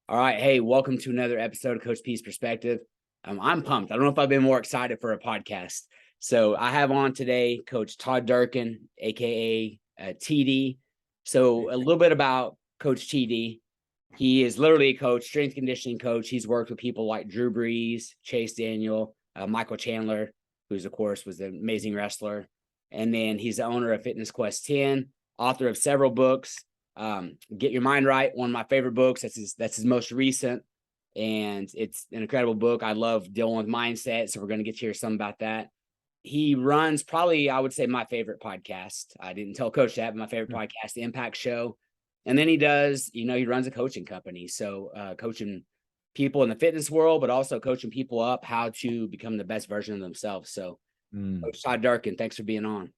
All right. Hey, welcome to another episode of Coach P's Perspective. I'm pumped. I don't know if I've been more excited for a podcast. So I have on today Coach Todd Durkin, aka TD. So a little bit about Coach TD. He is literally a coach, strength conditioning coach. He's worked with people like Drew Brees, Chase Daniel, Michael Chandler, who's of course was an amazing wrestler. And then he's the owner of Fitness Quest 10, author of several books. Get Your Mind Right, one of my favorite books. That's his most recent, and it's an incredible book. I love dealing with mindset, so we're going to get to hear some about that. He runs probably, I would say, my favorite podcast. I didn't tell Coach that, but my favorite podcast, The Impact Show. And then he does, he runs a coaching company, so coaching people in the fitness world, but also coaching people up how to become the best version of themselves. So, Coach Todd Durkin, thanks for being on.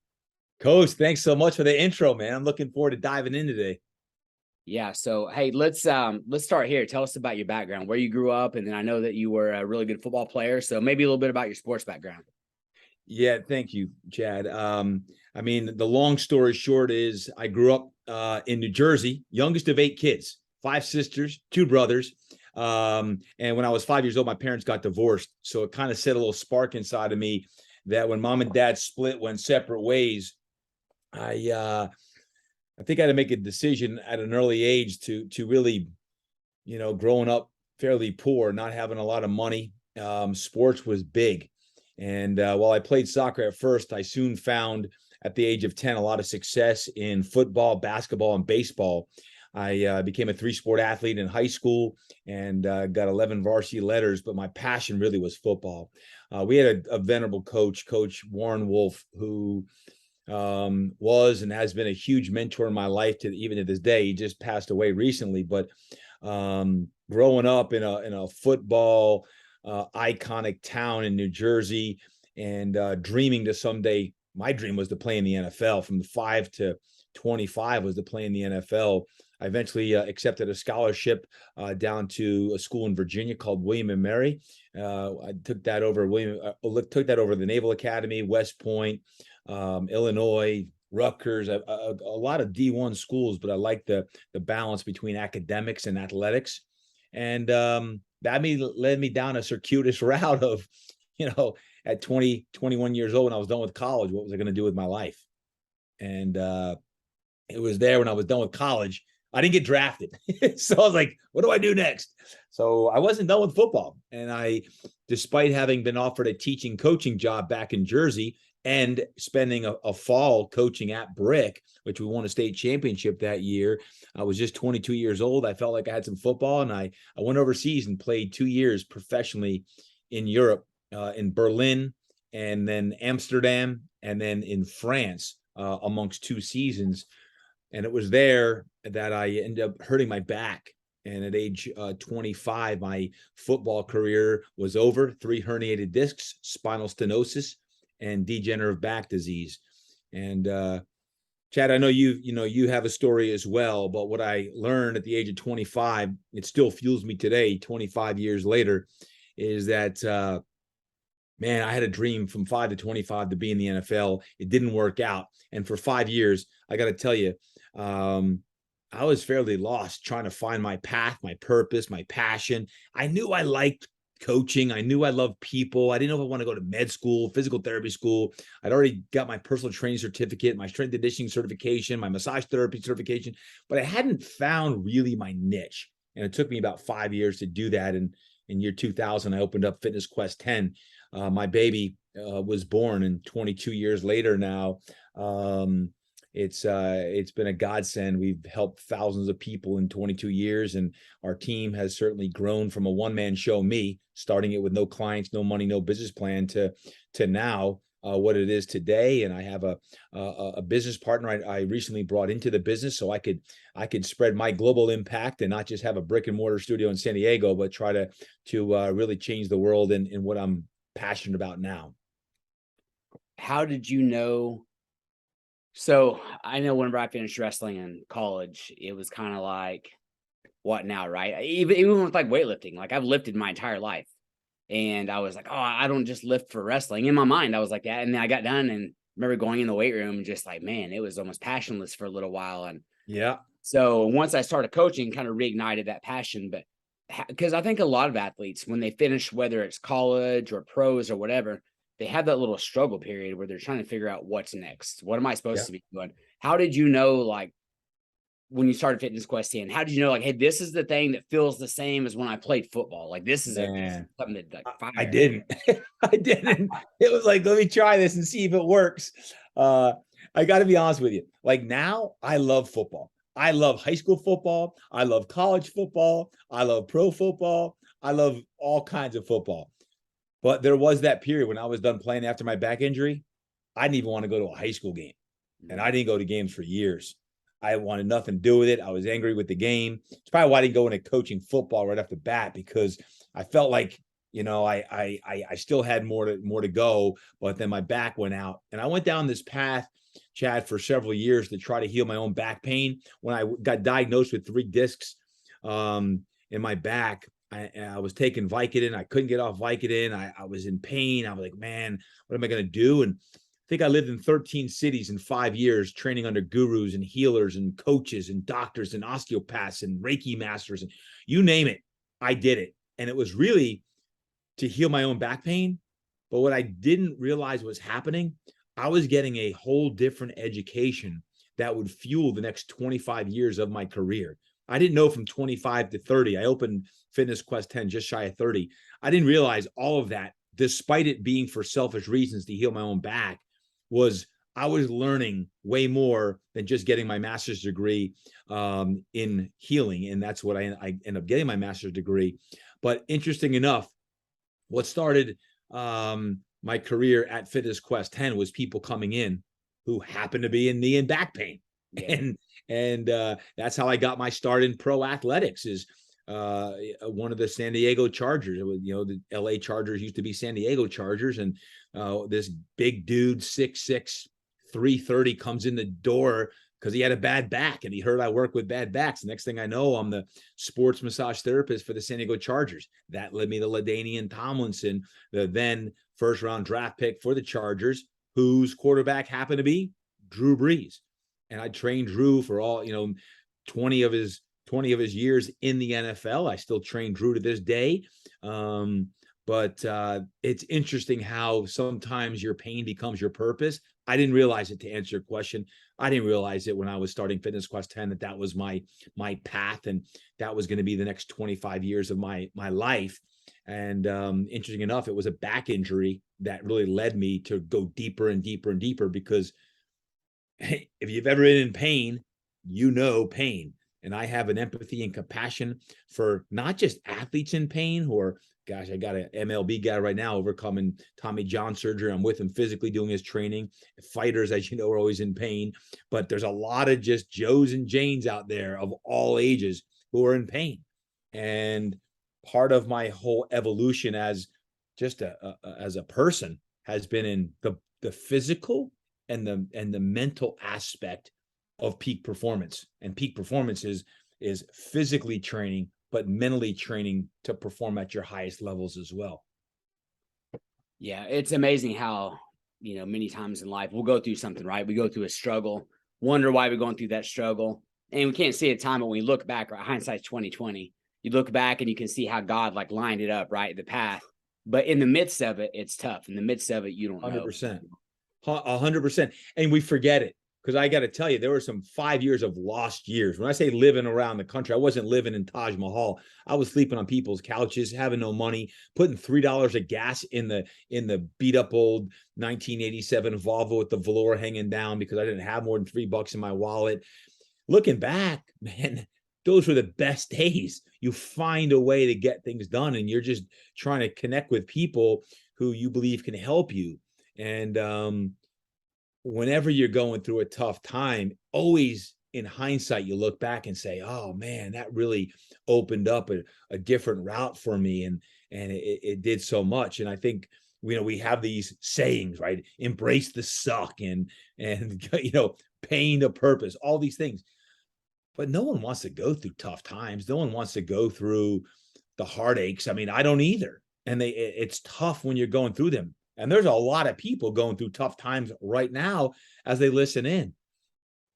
Coach, thanks so much for the intro, man. I'm looking forward to diving in today. Yeah. So, hey, let's start here. Tell us about your background, where you grew up. And then I know that you were a really good football player. So maybe a little bit about your sports background. Yeah. Thank you, Chad. The long story short is I grew up in New Jersey, youngest of 8 kids, 5 sisters, 2 brothers. And when I was 5 years old, my parents got divorced. So it kind of set a little spark inside of me that when mom and dad split, went separate ways, I think I had to make a decision at an early age to really, growing up fairly poor, not having a lot of money. Sports was big. And while I played soccer at first, I soon found at the age of 10 a lot of success in football, basketball, and baseball. I became a 3-sport athlete in high school and got 11 varsity letters, but my passion really was football. We had a venerable coach, Coach Warren Wolf, who was and has been a huge mentor in my life even to this day. He just passed away recently, but growing up in a football iconic town in New Jersey and dreaming to someday, my dream was to play in the NFL. From the 5 to 25 was to play in the NFL. I eventually accepted a scholarship down to a school in Virginia called William and Mary. I took that over the Naval Academy, West Point, Illinois, Rutgers, a lot of D1 schools, but I like the balance between academics and athletics. And that led me down a circuitous route of, at 20, 21 years old, when I was done with college, what was I going to do with my life? And it was there when I was done with college. I didn't get drafted. So I was like, what do I do next? So I wasn't done with football. And despite having been offered a teaching coaching job back in Jersey and spending a fall coaching at Brick, which we won a state championship that year, I was just 22 years old. I felt like I had some football, and I went overseas and played 2 years professionally in Europe, in Berlin, and then Amsterdam, and then in France, amongst 2 seasons. And it was there that I ended up hurting my back. And at age 25, my football career was over. 3 herniated discs, spinal stenosis, and degenerative back disease. And Chad, I know you have a story as well, but what I learned at the age of 25, it still fuels me today, 25 years later, is that man, I had a dream from 5 to 25 to be in the NFL. It didn't work out. And for 5 years, I got to tell you, I was fairly lost trying to find my path, my purpose, my passion. I knew I liked coaching. I knew I loved people. I didn't know if I want to go to med school, physical therapy school. I'd already got my personal training certificate, my strength and conditioning certification, my massage therapy certification, but I hadn't found really my niche. And it took me about 5 years to do that. And in year 2000, I opened up Fitness Quest 10. My baby was born, and 22 years later now, it's been a godsend. We've helped thousands of people in 22 years, and our team has certainly grown from a one-man show, me, starting it with no clients, no money, no business plan, to now what it is today. And I have a business partner I recently brought into the business so I could spread my global impact and not just have a brick and mortar studio in San Diego, but try to really change the world in what I'm passionate about now. How did you know? So I know whenever I finished wrestling in college, it was kind of like, what now, right? Even with like weightlifting, like I've lifted my entire life. And I was like, oh, I don't just lift for wrestling. In my mind, I was like that. And then I got done and remember going in the weight room and just like, man, it was almost passionless for a little while. And yeah. So once I started coaching, kind of reignited that passion. But because I think a lot of athletes, when they finish, whether it's college or pros or whatever, they have that little struggle period where they're trying to figure out what's next. What am I supposed Yeah. to be doing? How did you know, like, when you started Fitness Quest 10, how did you know, like, hey, this is the thing that feels the same as when I played football? Like, this is Man, something that, like, I fire. didn't. I didn't. It was like, let me try this and see if it works. I got to be honest with you. Like now, I love football. I love high school football. I love college football. I love pro football. I love all kinds of football. But there was that period when I was done playing after my back injury. I didn't even want to go to a high school game. And I didn't go to games for years. I wanted nothing to do with it. I was angry with the game. It's probably why I didn't go into coaching football right off the bat, because I felt like, I still had more to go, but then my back went out. And I went down this path, Chad, for several years to try to heal my own back pain. When I got diagnosed with 3 discs in my back, I was taking Vicodin. I couldn't get off Vicodin. I was in pain. I was like, man, what am I going to do? And I think I lived in 13 cities in 5 years, training under gurus and healers and coaches and doctors and osteopaths and Reiki masters, and you name it, I did it. And it was really to heal my own back pain. But what I didn't realize was happening, I was getting a whole different education that would fuel the next 25 years of my career. I didn't know from 25 to 30. I opened Fitness Quest 10 just shy of 30. I didn't realize all of that, despite it being for selfish reasons to heal my own back, I was learning way more than just getting my master's degree in healing. And that's what I ended up getting my master's degree. But interesting enough, what started my career at Fitness Quest 10 was people coming in who happened to be in knee and back pain. Yeah. And that's how I got my start in pro athletics, is one of the San Diego Chargers. It was, the LA Chargers used to be San Diego Chargers. And this big dude, 6'6", 330, comes in the door because he had a bad back and he heard I work with bad backs. The next thing I know, I'm the sports massage therapist for the San Diego Chargers. That led me to LaDainian Tomlinson, the then first round draft pick for the Chargers, whose quarterback happened to be Drew Brees. And I trained Drew for all, 20 of his years in the NFL. I still train Drew to this day. But it's interesting how sometimes your pain becomes your purpose. I didn't realize it, to answer your question. I didn't realize it when I was starting Fitness Quest 10 that was my path, and that was going to be the next 25 years of my life. And interesting enough, it was a back injury that really led me to go deeper and deeper and deeper, because if you've ever been in pain, pain. And I have an empathy and compassion for not just athletes in pain who are, gosh, I got an MLB guy right now overcoming Tommy John surgery. I'm with him physically doing his training. Fighters, as you know, are always in pain. But there's a lot of just Joes and Janes out there of all ages who are in pain. And part of my whole evolution as just as a person has been in the physical and the mental aspect of peak performance. And peak performance is physically training, but mentally training to perform at your highest levels as well. Yeah, it's amazing how, many times in life we'll go through something, right? We go through a struggle, wonder why we're going through that struggle. And we can't see a time, but when we look back, right, hindsight's 2020. You look back and you can see how God lined it up, right? The path. But in the midst of it, it's tough. In the midst of it, you don't know. 100%. 100%. And we forget it. Because I got to tell you, there were some 5 years of lost years. When I say living around the country, I wasn't living in Taj Mahal. I was sleeping on people's couches, having no money, putting $3 of gas in the beat up old 1987 Volvo with the velour hanging down because I didn't have more than $3 in my wallet. Looking back, man, those were the best days. You find a way to get things done, and you're just trying to connect with people who you believe can help you. And whenever you're going through a tough time, always in hindsight, you look back and say, oh man, that really opened up a different route for me. And it did so much. And I think, we have these sayings, right? Embrace the suck and paying the purpose, all these things. But no one wants to go through tough times. No one wants to go through the heartaches. I mean, I don't either. And it's tough when you're going through them. And there's a lot of people going through tough times right now as they listen in.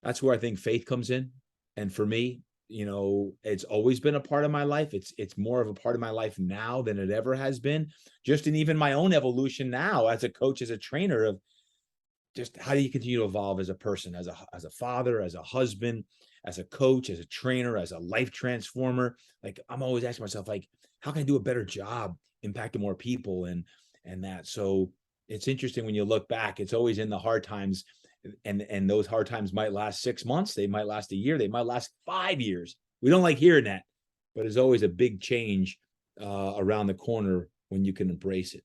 That's where I think faith comes in. And for me, it's always been a part of my life. It's more of a part of my life now than it ever has been, just in even my own evolution now as a coach, as a trainer, of just how do you continue to evolve as a person, as a father, as a husband, as a coach, as a trainer, as a life transformer. Like, I'm always asking myself, like, how can I do a better job impacting more people? And that, so it's interesting when you look back, it's always in the hard times, and those hard times might last 6 months, they might last a year, they might last 5 years. We don't like hearing that, but it's always a big change around the corner when you can embrace it.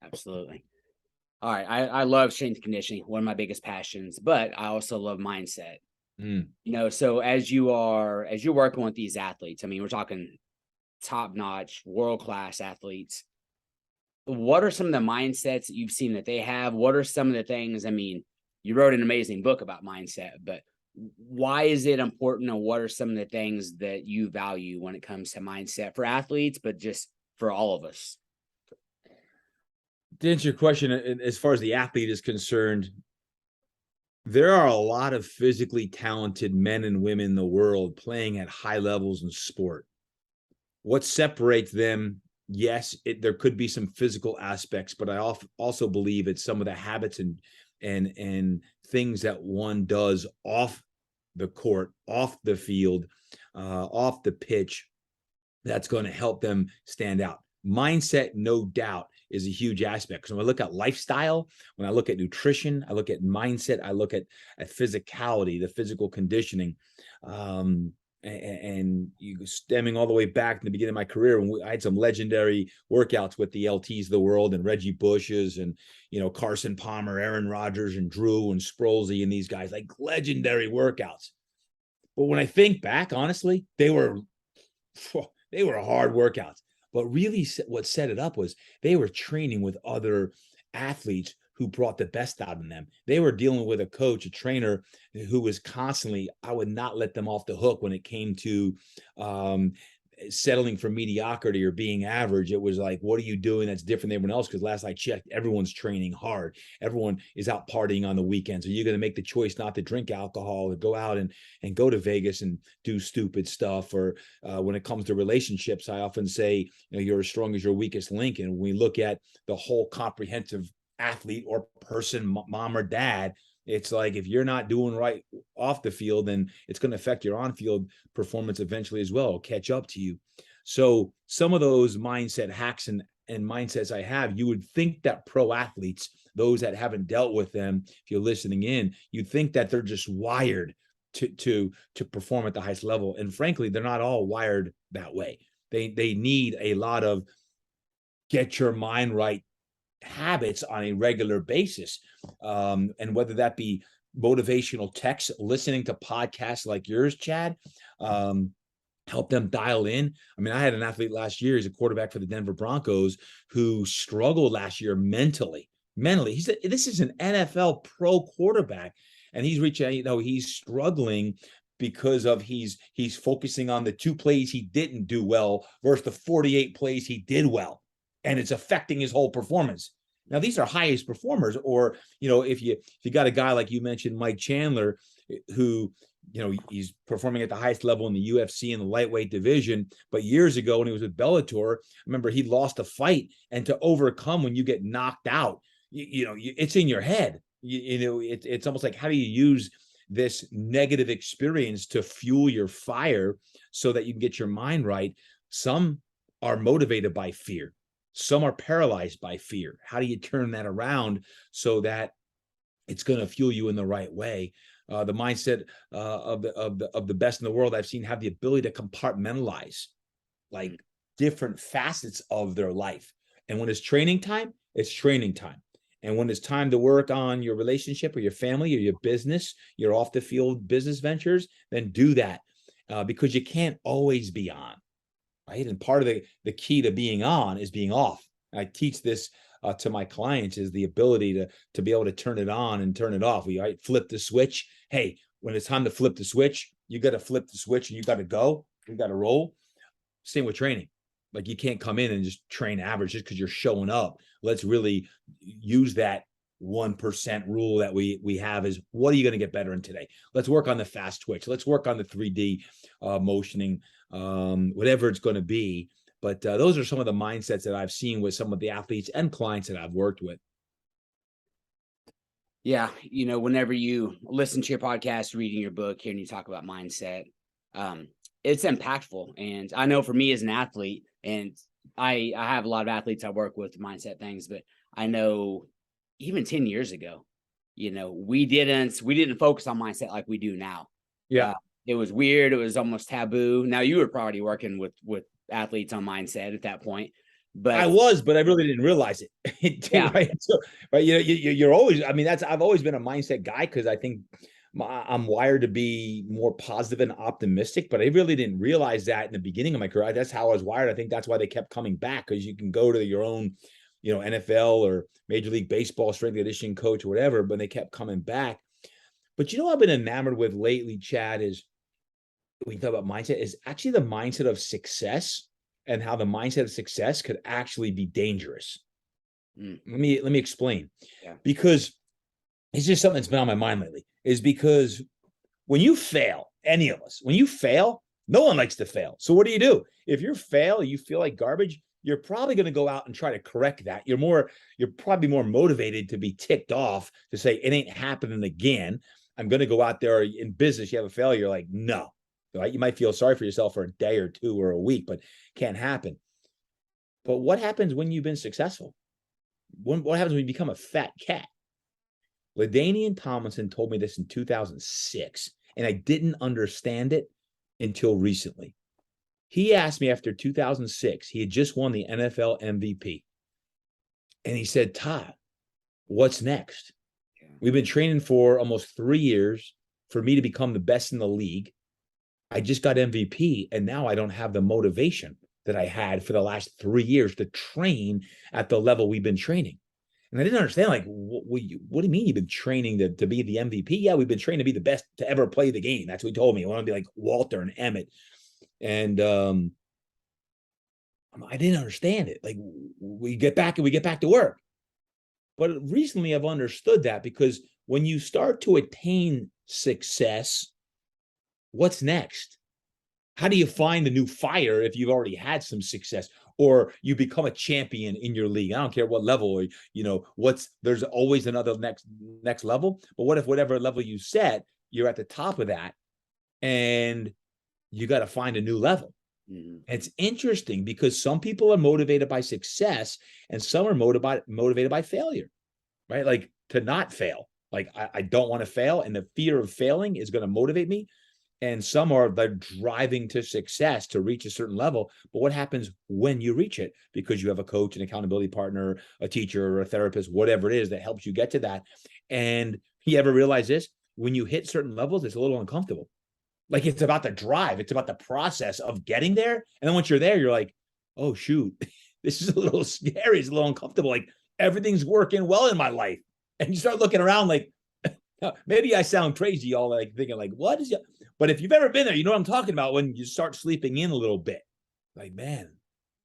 Absolutely. All right. I love strength and conditioning, one of my biggest passions, but I also love mindset. So as you're working with these athletes, I mean, we're talking top-notch, world-class athletes. What are some of the mindsets that you've seen that they have? What are some of the things? I mean, you wrote an amazing book about mindset, but why is it important, and what are some of the things that you value when it comes to mindset for athletes, but just for all of us? To answer your question, as far as the athlete is concerned, there are a lot of physically talented men and women in the world playing at high levels in sport. What separates them? Yes, there could be some physical aspects, but I also believe it's some of the habits and things that one does off the court, off the field, off the pitch, that's going to help them stand out. Mindset, no doubt, is a huge aspect. Because when I look at lifestyle, when I look at nutrition, I look at mindset, I look at physicality, the physical conditioning, and you stemming all the way back to the beginning of my career, when I had some legendary workouts with the LTs of the world and Reggie Bushes and Carson Palmer, Aaron Rodgers and Drew and Sproles and these guys, like legendary workouts. But when I think back, honestly, they were hard workouts. But really, what set it up was they were training with other athletes who brought the best out of them. They were dealing with a coach, a trainer who was constantly, I would not let them off the hook when it came to settling for mediocrity or being average. It was like, what are you doing that's different than everyone else? Because last I checked, everyone's training hard. Everyone is out partying on the weekends. Are you going to make the choice not to drink alcohol or go out and go to Vegas and do stupid stuff? Or when it comes to relationships, I often say, you're as strong as your weakest link. And when we look at the whole comprehensive athlete or person, mom or dad, it's like, if you're not doing right off the field, then it's going to affect your on-field performance eventually as well. It'll catch up to you. So some of those mindset hacks and mindsets I have, you would think that pro athletes, those that haven't dealt with them, if you're listening in, you'd think that they're just wired to perform at the highest level. And frankly, they're not all wired that way. They need a lot of get your mind right habits on a regular basis, and whether that be motivational texts, listening to podcasts like yours, Chad, help them dial in. I mean, I had an athlete last year, he's a quarterback for the Denver Broncos, who struggled last year mentally. This is an NFL pro quarterback, and he's reaching, he's struggling because of he's focusing on the 2 plays he didn't do well versus the 48 plays he did well. And it's affecting his whole performance. Now, these are highest performers. Or, if you got a guy like you mentioned, Mike Chandler, who, he's performing at the highest level in the UFC in the lightweight division. But years ago, when he was with Bellator, remember, he lost a fight. And to overcome when you get knocked out, it's in your head. It's almost like, how do you use this negative experience to fuel your fire so that you can get your mind right? Some are motivated by fear. Some are paralyzed by fear. How do you turn that around so that it's going to fuel you in the right way? The mindset of the best in the world I've seen have the ability to compartmentalize like different facets of their life. And when it's training time, it's training time. And when it's time to work on your relationship or your family or your business, your off the field business ventures, then do that, because you can't always be on. Right. And part of the key to being on is being off. And I teach this to my clients, is the ability to be able to turn it on and turn it off. We flip the switch. Hey, when it's time to flip the switch, you got to flip the switch and you got to go. You got to roll. Same with training. Like, you can't come in and just train average just because you're showing up. Let's really use that 1% rule that we have is, what are you going to get better in today? Let's work on the fast twitch. Let's work on the 3D motioning, whatever it's going to be. But those are some of the mindsets that I've seen with some of the athletes and clients that I've worked with. Yeah. Whenever you listen to your podcast, reading your book, hearing you talk about mindset, it's impactful. And I know for me as an athlete, and I have a lot of athletes I work with mindset things, but I know even 10 years ago, we didn't focus on mindset like we do now. Yeah. It was weird. It was almost taboo. Now you were probably working with athletes on mindset at that point, but I was, but I really didn't realize it. Yeah. Right. So, right. You're always, I've always been a mindset guy, because I think I'm wired to be more positive and optimistic, but I really didn't realize that in the beginning of my career. That's how I was wired. I think that's why they kept coming back, because you can go to your own, NFL or Major League Baseball strength and conditioning coach or whatever, but they kept coming back. But I've been enamored with lately, Chad, is when you talk about mindset, is actually the mindset of success, and how the mindset of success could actually be dangerous. Let me explain. Yeah. Because it's just something that's been on my mind lately, is because when you fail, any of us, when you fail, no one likes to fail. So what do? If you fail, you feel like garbage, you're probably going to go out and try to correct that. You're probably more motivated to be ticked off to say, it ain't happening again. I'm going to go out there. In business, you have a failure. You're like, no, right? You might feel sorry for yourself for a day or two or a week, but can't happen. But what happens when you've been successful? What happens when you become a fat cat? LaDainian Tomlinson told me this in 2006, and I didn't understand it until recently. He asked me after 2006, he had just won the NFL MVP. And he said, Todd, what's next? Yeah. We've been training for almost 3 years for me to become the best in the league. I just got MVP, and now I don't have the motivation that I had for the last 3 years to train at the level we've been training. And I didn't understand, like, what do you mean you've been training to be the MVP? Yeah, we've been trained to be the best to ever play the game. That's what he told me. I want to be like Walter and Emmett. And I didn't understand it. Like, we get back to work. But recently I've understood that, because when you start to attain success, what's next? How do you find the new fire if you've already had some success, or you become a champion in your league? I don't care what level, or there's always another next level. But what if whatever level you set, you're at the top of that, and you got to find a new level? Mm-hmm. It's interesting, because some people are motivated by success and some are motivated by failure, right? Like, to not fail. Like, I don't want to fail, and the fear of failing is going to motivate me. And some are driving to success to reach a certain level. But what happens when you reach it? Because you have a coach, an accountability partner, a teacher, or a therapist, whatever it is that helps you get to that. And you ever realize this? When you hit certain levels, it's a little uncomfortable. Like, it's about the drive. It's about the process of getting there. And then once you're there, you're like, oh, shoot, this is a little scary. It's a little uncomfortable. Like, everything's working well in my life. And you start looking around like, maybe I sound crazy, y'all, like thinking like, what is it? But if you've ever been there, you know what I'm talking about, when you start sleeping in a little bit. Like, man,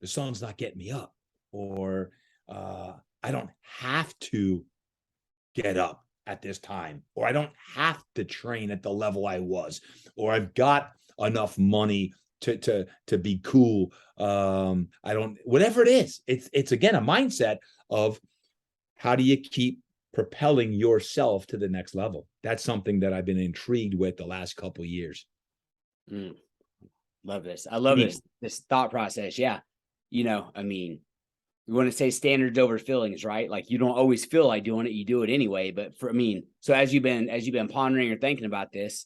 the sun's not getting me up. Or I don't have to get up at this time. Or I don't have to train at the level I was. Or I've got enough money to be cool. Whatever it is. It's again a mindset of, how do you keep propelling yourself to the next level? That's something that I've been intrigued with the last couple of years. Love this. I love this thought process. Yeah. We want to say standards over feelings, right? Like, you don't always feel like doing it. You do it anyway. But so as you've been pondering or thinking about this,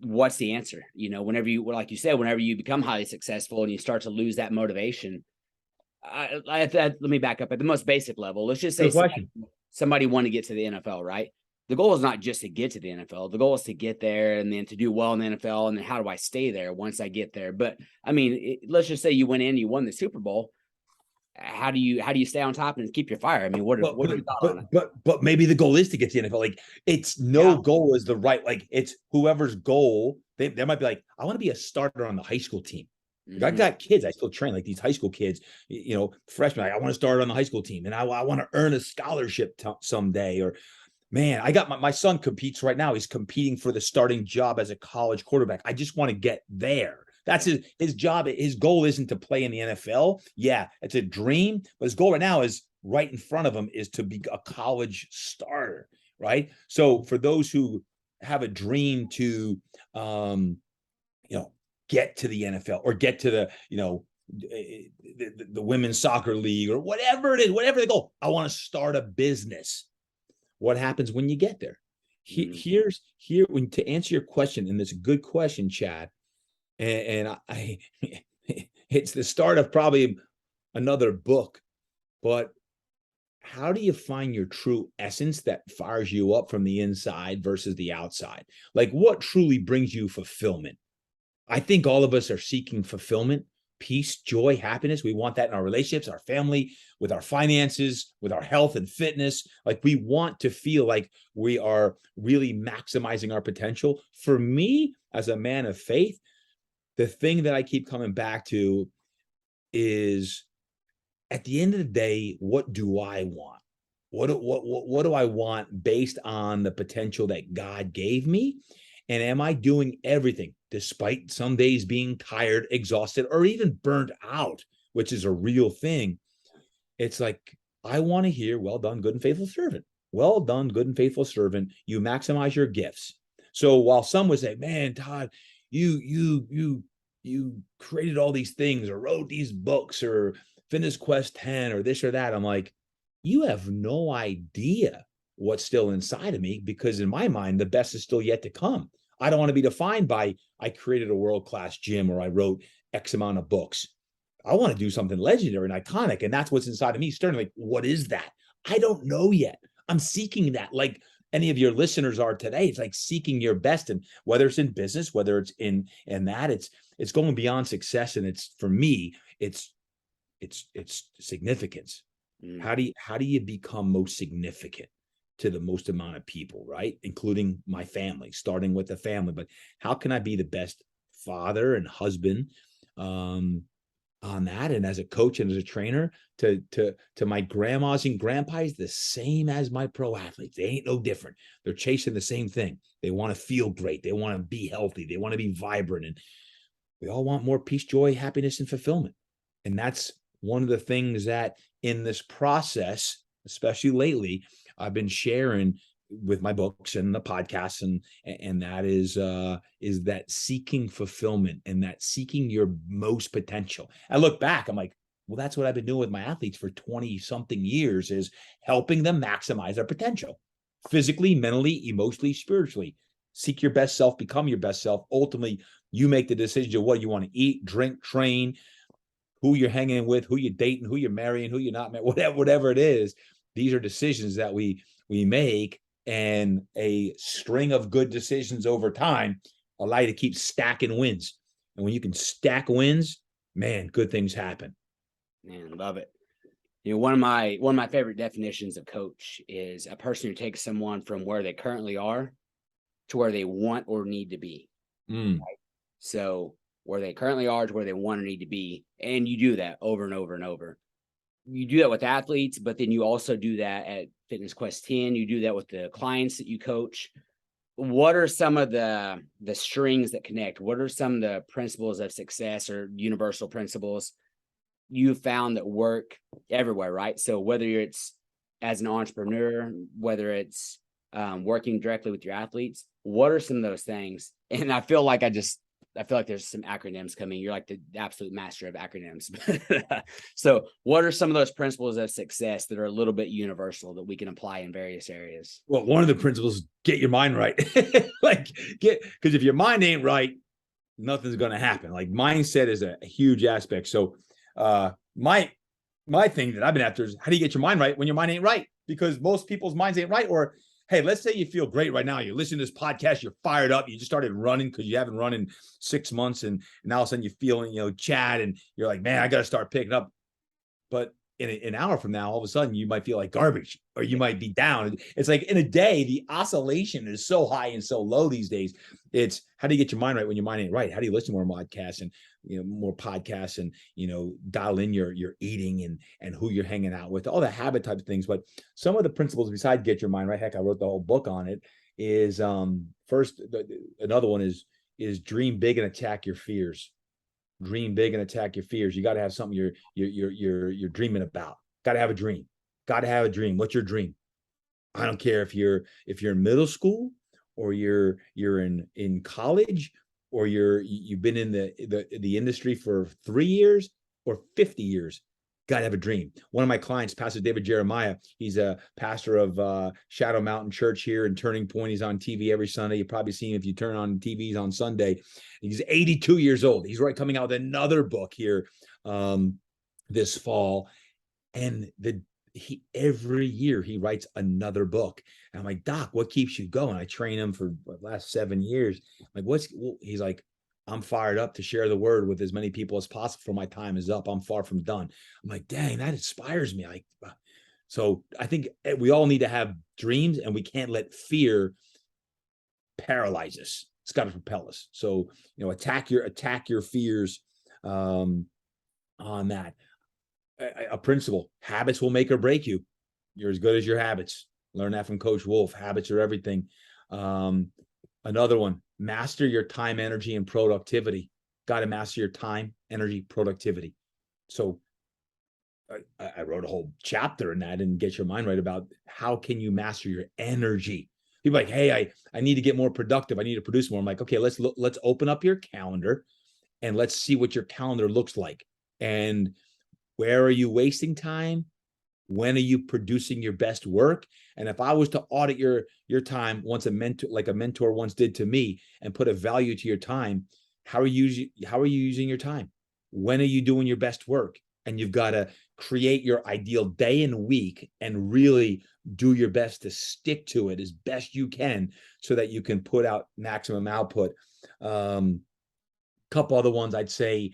what's the answer? Whenever like you said, whenever you become highly successful and you start to lose that motivation, let me back up at the most basic level. Let's just say somebody want to get to the NFL, right? The goal is not just to get to the NFL. The goal is to get there and then to do well in the NFL. And then how do I stay there once I get there? But let's just say you went in, you won the Super Bowl. How do you stay on top and keep your fire? What are your thoughts on it? But maybe the goal is to get to the NFL. Like, it's goal is the right, like, it's whoever's goal. They might be like, I want to be a starter on the high school team. I got kids I still train, like these high school kids, freshmen. Like, I want to start on the high school team and I want to earn a scholarship someday. Or, man, I got my son competes right now. He's competing for the starting job as a college quarterback. I just want to get there. That's his job. His goal isn't to play in the NFL. Yeah, it's a dream, but his goal right now is right in front of him is to be a college starter, right? So for those who have a dream to, get to the NFL or get to the women's soccer league or whatever it is, whatever they go, I want to start a business. What happens when you get there? To answer your question, and it's a good question, Chad, and I it's the start of probably another book, but how do you find your true essence that fires you up from the inside versus the outside? Like, what truly brings you fulfillment? I think all of us are seeking fulfillment, peace, joy, happiness. We want that in our relationships, our family, with our finances, with our health and fitness. Like, we want to feel like we are really maximizing our potential. For me, as a man of faith, the thing that I keep coming back to is, at the end of the day, what do I want? What do I want based on the potential that God gave me? And am I doing everything, despite some days being tired, exhausted, or even burnt out, which is a real thing? It's like, I want to hear, well done, good and faithful servant. Well done, good and faithful servant. You maximize your gifts. So while some would say, man, Todd, you created all these things or wrote these books or Fitness Quest 10 or this or that, I'm like, you have no idea what's still inside of me, because in my mind, the best is still yet to come. I don't want to be defined by, I created a world-class gym or I wrote X amount of books. I want to do something legendary and iconic. And that's what's inside of me. Starting like, what is that? I don't know yet. I'm seeking that. Like any of your listeners are today. It's like seeking your best. And whether it's in business, whether it's in that, it's going beyond success. And it's, for me, it's significance. How do you become most significant to the most amount of people, right? Including my family, starting with the family. But how can I be the best father and husband on that? And as a coach and as a trainer to my grandmas and grandpas, the same as my pro athletes. They ain't no different. They're chasing the same thing. They want to feel great. They want to be healthy. They want to be vibrant. And we all want more peace, joy, happiness, and fulfillment. And that's one of the things that in this process, especially lately, I've been sharing with my books and the podcasts, and that is that seeking fulfillment and that seeking your most potential. I look back, I'm like, well, that's what I've been doing with my athletes for 20 something years, is helping them maximize their potential, physically, mentally, emotionally, spiritually. Seek your best self, become your best self. Ultimately, you make the decision of what you want to eat, drink, train, who you're hanging with, who you're dating, who you're marrying, who you're not marrying, whatever it is. These are decisions that we make, and a string of good decisions over time allow you to keep stacking wins. And when you can stack wins, man, good things happen. Man, I love it. One of my favorite definitions of coach is a person who takes someone from where they currently are to where they want or need to be. Right? So where they currently are to where they want or need to be. And you do that over and over and over. You do that with athletes, but then you also do that at Fitness Quest 10. You do that with the clients that you coach. What are some of the strings that connect? What are some of the principles of success or universal principles you found that work everywhere, right? So whether it's as an entrepreneur, whether it's working directly with your athletes, what are some of those things? And I feel like there's some acronyms coming. You're like the absolute master of acronyms. So what are some of those principles of success that are a little bit universal that we can apply in various areas? Well, one of the principles, get your mind right. Because if your mind ain't right, nothing's going to happen. Like, mindset is a huge aspect. So my thing that I've been after is, how do you get your mind right when your mind ain't right? Because most people's minds ain't right. Or, hey, let's say you feel great right now. You're listening to this podcast. You're fired up. You just started running because you haven't run in 6 months. And now all of a sudden you're feeling, Chad, and you're like, man, I got to start picking up. But in an hour from now, all of a sudden you might feel like garbage, or you might be down. It's like in a day, the oscillation is so high and so low these days. It's how do you get your mind right when your mind ain't right? How do you listen to more podcasts and more podcasts and dial in your eating and who you're hanging out with, all the habit type of things. But some of the principles besides get your mind right, heck, I wrote the whole book on it, is first, another one is dream big and attack your fears. Dream big and attack your fears. You got to have something you're dreaming about. Got to have a dream. Got to have a dream. What's your dream? I don't care if you're in middle school, or you're in college, or you've been in the industry for 3 years or 50 years. Got to have a dream. One of my clients, Pastor David Jeremiah, he's a pastor of Shadow Mountain Church here in Turning Point. He's on TV every Sunday. You probably seen him if you turn on TVs on Sunday. He's 82 years old. He's coming out with another book here this fall. And every year he writes another book. And I'm like, Doc, what keeps you going? I train him for the last 7 years. I'm like, he's like, I'm fired up to share the word with as many people as possible, for my time is up. I'm far from done. I'm like, dang, that inspires me. So I think we all need to have dreams, and we can't let fear paralyze us. It's got to propel us. So, attack your fears on that. A principle: habits will make or break you. You're as good as your habits. Learn that from Coach Wolf. Habits are everything. Another one: master your time, energy, and productivity. Got to master your time, energy, productivity. So I wrote a whole chapter in that, and Get Your Mind Right, about how can you master your energy. People are like, hey, I need to get more productive. I need to produce more. I'm like, okay, let's open up your calendar and let's see what your calendar looks like. And where are you wasting time? When are you producing your best work? And if I was to audit your time, once a mentor once did to me, and put a value to your time, how are you using your time? When are you doing your best work? And you've got to create your ideal day and week and really do your best to stick to it as best you can, so that you can put out maximum output. Couple other ones I'd say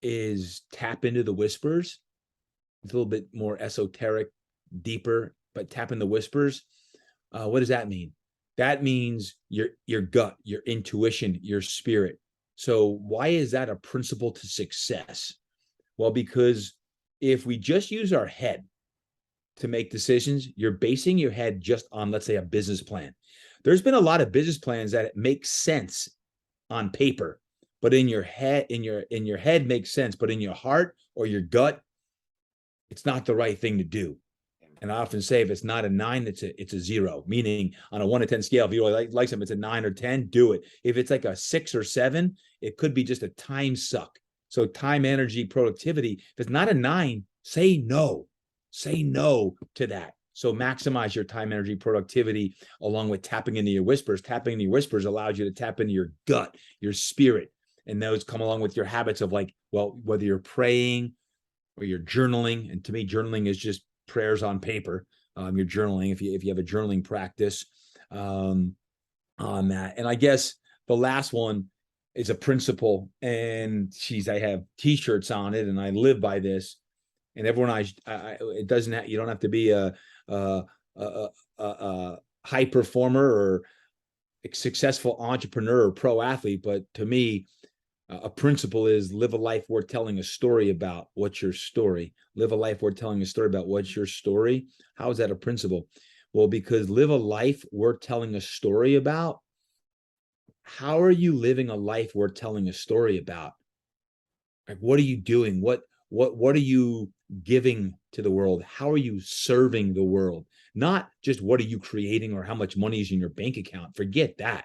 is tap into the whispers. It's a little bit more esoteric, deeper, but tap into whispers. What does that mean? That means your gut, your intuition, your spirit. So why is that a principle to success? Well, because if we just use our head to make decisions, you're basing your head just on, let's say, a business plan. There's been a lot of business plans that make sense on paper, but in your head, in your head makes sense, but in your heart or your gut, it's not the right thing to do. And I often say, if it's not a 9, it's a 0, meaning on a 1 to 10 scale, if you really like something, it's a 9 or 10, do it. If it's like a 6 or 7, it could be just a time suck. So time, energy, productivity. If it's not a 9, say no. Say no to that. So maximize your time, energy, productivity, along with tapping into your whispers. Tapping into your whispers allows you to tap into your gut, your spirit. And those come along with your habits of, like, well, whether you're praying or you're journaling. And to me, journaling is just prayers on paper. You're journaling if you have a journaling practice on that. And I guess the last one is a principle, and I have t-shirts on it, and I live by this. And everyone, it doesn't you don't have to be a high performer or a successful entrepreneur or pro athlete, but to me, a principle is live a life worth telling a story about. What's your story? Live a life worth telling a story about. What's your story? How is that a principle? Well, because live a life worth telling a story about. How are you living a life worth telling a story about? Like, what are you doing? What are you giving to the world? How are you serving the world? Not just what are you creating or how much money is in your bank account. Forget that.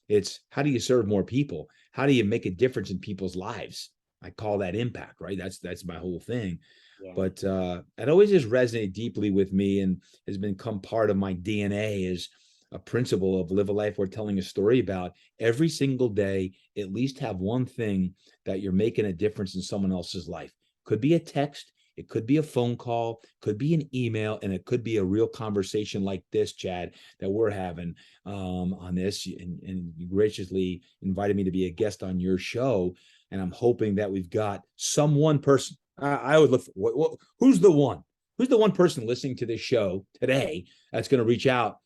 It's how do you serve more people? How do you make a difference in people's lives? I call that impact, right? That's my whole thing. Yeah. But it always just resonated deeply with me and has become part of my DNA, is a principle of live a life worth telling a story about. Every single day, at least have one thing that you're making a difference in someone else's life. Could be a text, it could be a phone call, could be an email, and it could be a real conversation like this, Chad, that we're having on this. And you graciously invited me to be a guest on your show. And I'm hoping that we've got one person I would look for who's the one? Who's the one person listening to this show today that's going to reach out,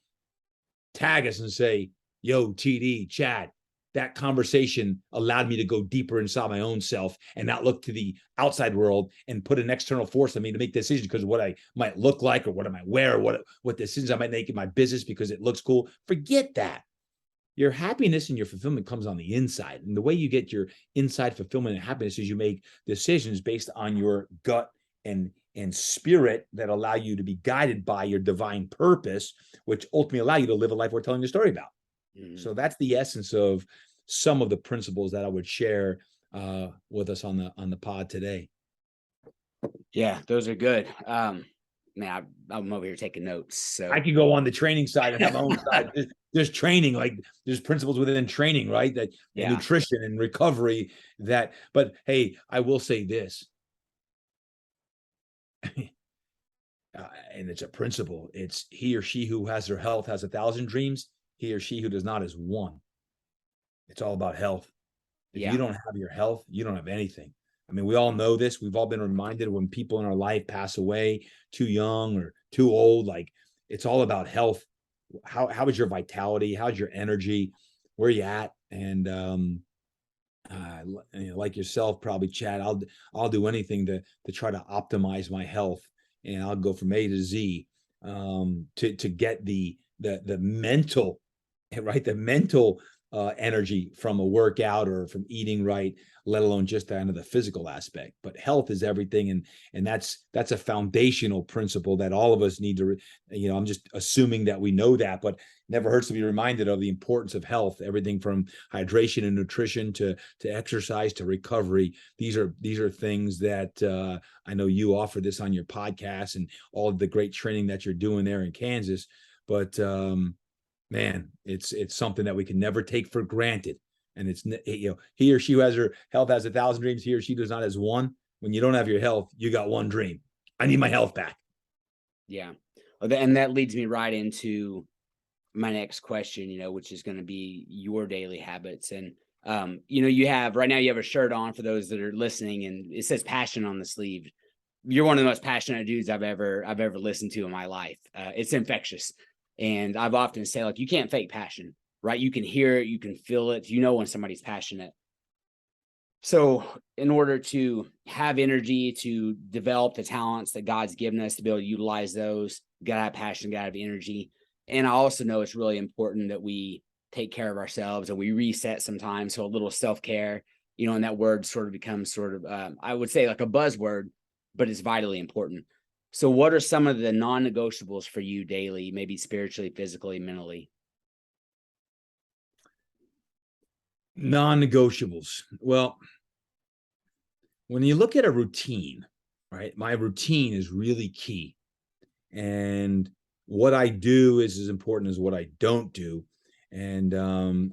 tag us and say, yo, TD, Chad, that conversation allowed me to go deeper inside my own self and not look to the outside world and put an external force on me to make decisions because of what I might look like or what I might wear or what decisions I might make in my business because it looks cool. Forget that. Your happiness and your fulfillment comes on the inside. And the way you get your inside fulfillment and happiness is you make decisions based on your gut and spirit that allow you to be guided by your divine purpose, which ultimately allow you to live a life worth telling the story about. Mm-hmm. So that's the essence of some of the principles that I would share with us on the pod today. Yeah, those are good. Man, I'm over here taking notes. So I can go on the training side and have my own side. There's training, like there's principles within training, right? That nutrition and recovery but hey, I will say this. And it's a principle. It's he or she who has their health has 1,000 dreams. He or she who does not is one. It's all about health. If you don't have your health, you don't have anything. I mean, we all know this. We've all been reminded when people in our life pass away too young or too old, like it's all about health. How is your vitality? How's your energy? Where are you at? And like yourself, probably, Chad, I'll do anything to try to optimize my health, and I'll go from A to Z to get the mental, right? The mental energy from a workout or from eating right, let alone just down to the physical aspect. But health is everything, and that's a foundational principle that all of us need to. I'm just assuming that we know that, but never hurts to be reminded of the importance of health. Everything from hydration and nutrition to exercise to recovery. These are things that I know you offer this on your podcast and all of the great training that you're doing there in Kansas. But man, it's something that we can never take for granted. And it's, he or she who has her health has 1,000 dreams. He or she does not has one. When you don't have your health, you got one dream. I need my health back. Yeah. And that leads me right into my next question, which is going to be your daily habits. And, you have a shirt on for those that are listening, and it says passion on the sleeve. You're one of the most passionate dudes I've ever listened to in my life. It's infectious. And I've often said, like, you can't fake passion, right? You can hear it, you can feel it, when somebody's passionate. So in order to have energy, to develop the talents that God's given us, to be able to utilize those, you gotta have passion, gotta have energy. And I also know it's really important that we take care of ourselves and we reset sometimes. So a little self-care, and that word sort of becomes I would say like a buzzword, but it's vitally important. So what are some of the non-negotiables for you daily, maybe spiritually, physically, mentally? Non-negotiables. Well, when you look at a routine, right? My routine is really key. And what I do is as important as what I don't do. And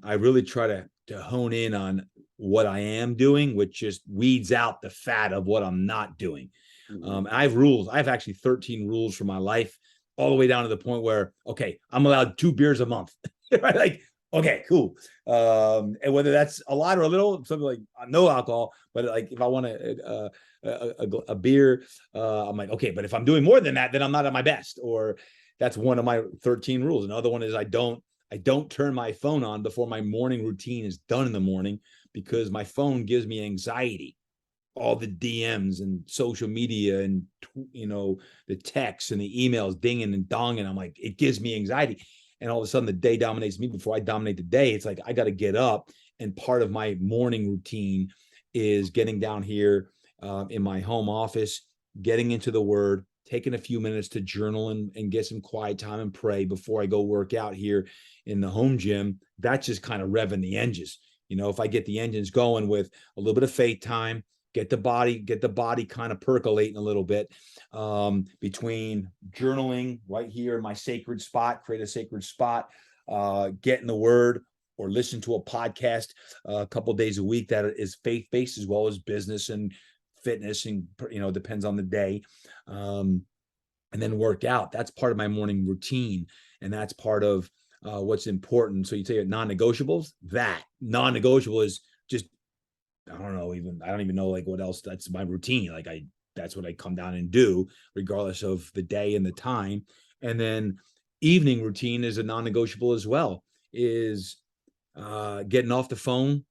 I really try to hone in on what I am doing, which just weeds out the fat of what I'm not doing. I have rules. I have actually 13 rules for my life, all the way down to the point where, okay, I'm allowed 2 beers a month. Right? Like, okay, cool. And whether that's a lot or a little, something like no alcohol, but like if I want a beer, I'm like, okay, but if I'm doing more than that, then I'm not at my best. Or that's one of my 13 rules. Another one is I don't turn my phone on before my morning routine is done in the morning, because my phone gives me anxiety. All the DMs and social media and, the texts and the emails dinging and donging. I'm like, it gives me anxiety. And all of a sudden the day dominates me before I dominate the day. It's like, I got to get up. And part of my morning routine is getting down here in my home office, getting into the word, taking a few minutes to journal and get some quiet time and pray before I go work out here in the home gym. That's just kind of revving the engines. If I get the engines going with a little bit of faith time, get the body kind of percolating a little bit, between journaling right here in my sacred spot, create a sacred spot, get in the word or listen to a podcast a couple of days a week that is faith-based as well as business and fitness, and depends on the day, and then work out. That's part of my morning routine, and that's part of what's important. So you say non-negotiables. That non-negotiable is just, I don't even know like what else. That's my routine. Like that's what I come down and do, regardless of the day and the time. And then evening routine is a non-negotiable as well, is getting off the phone,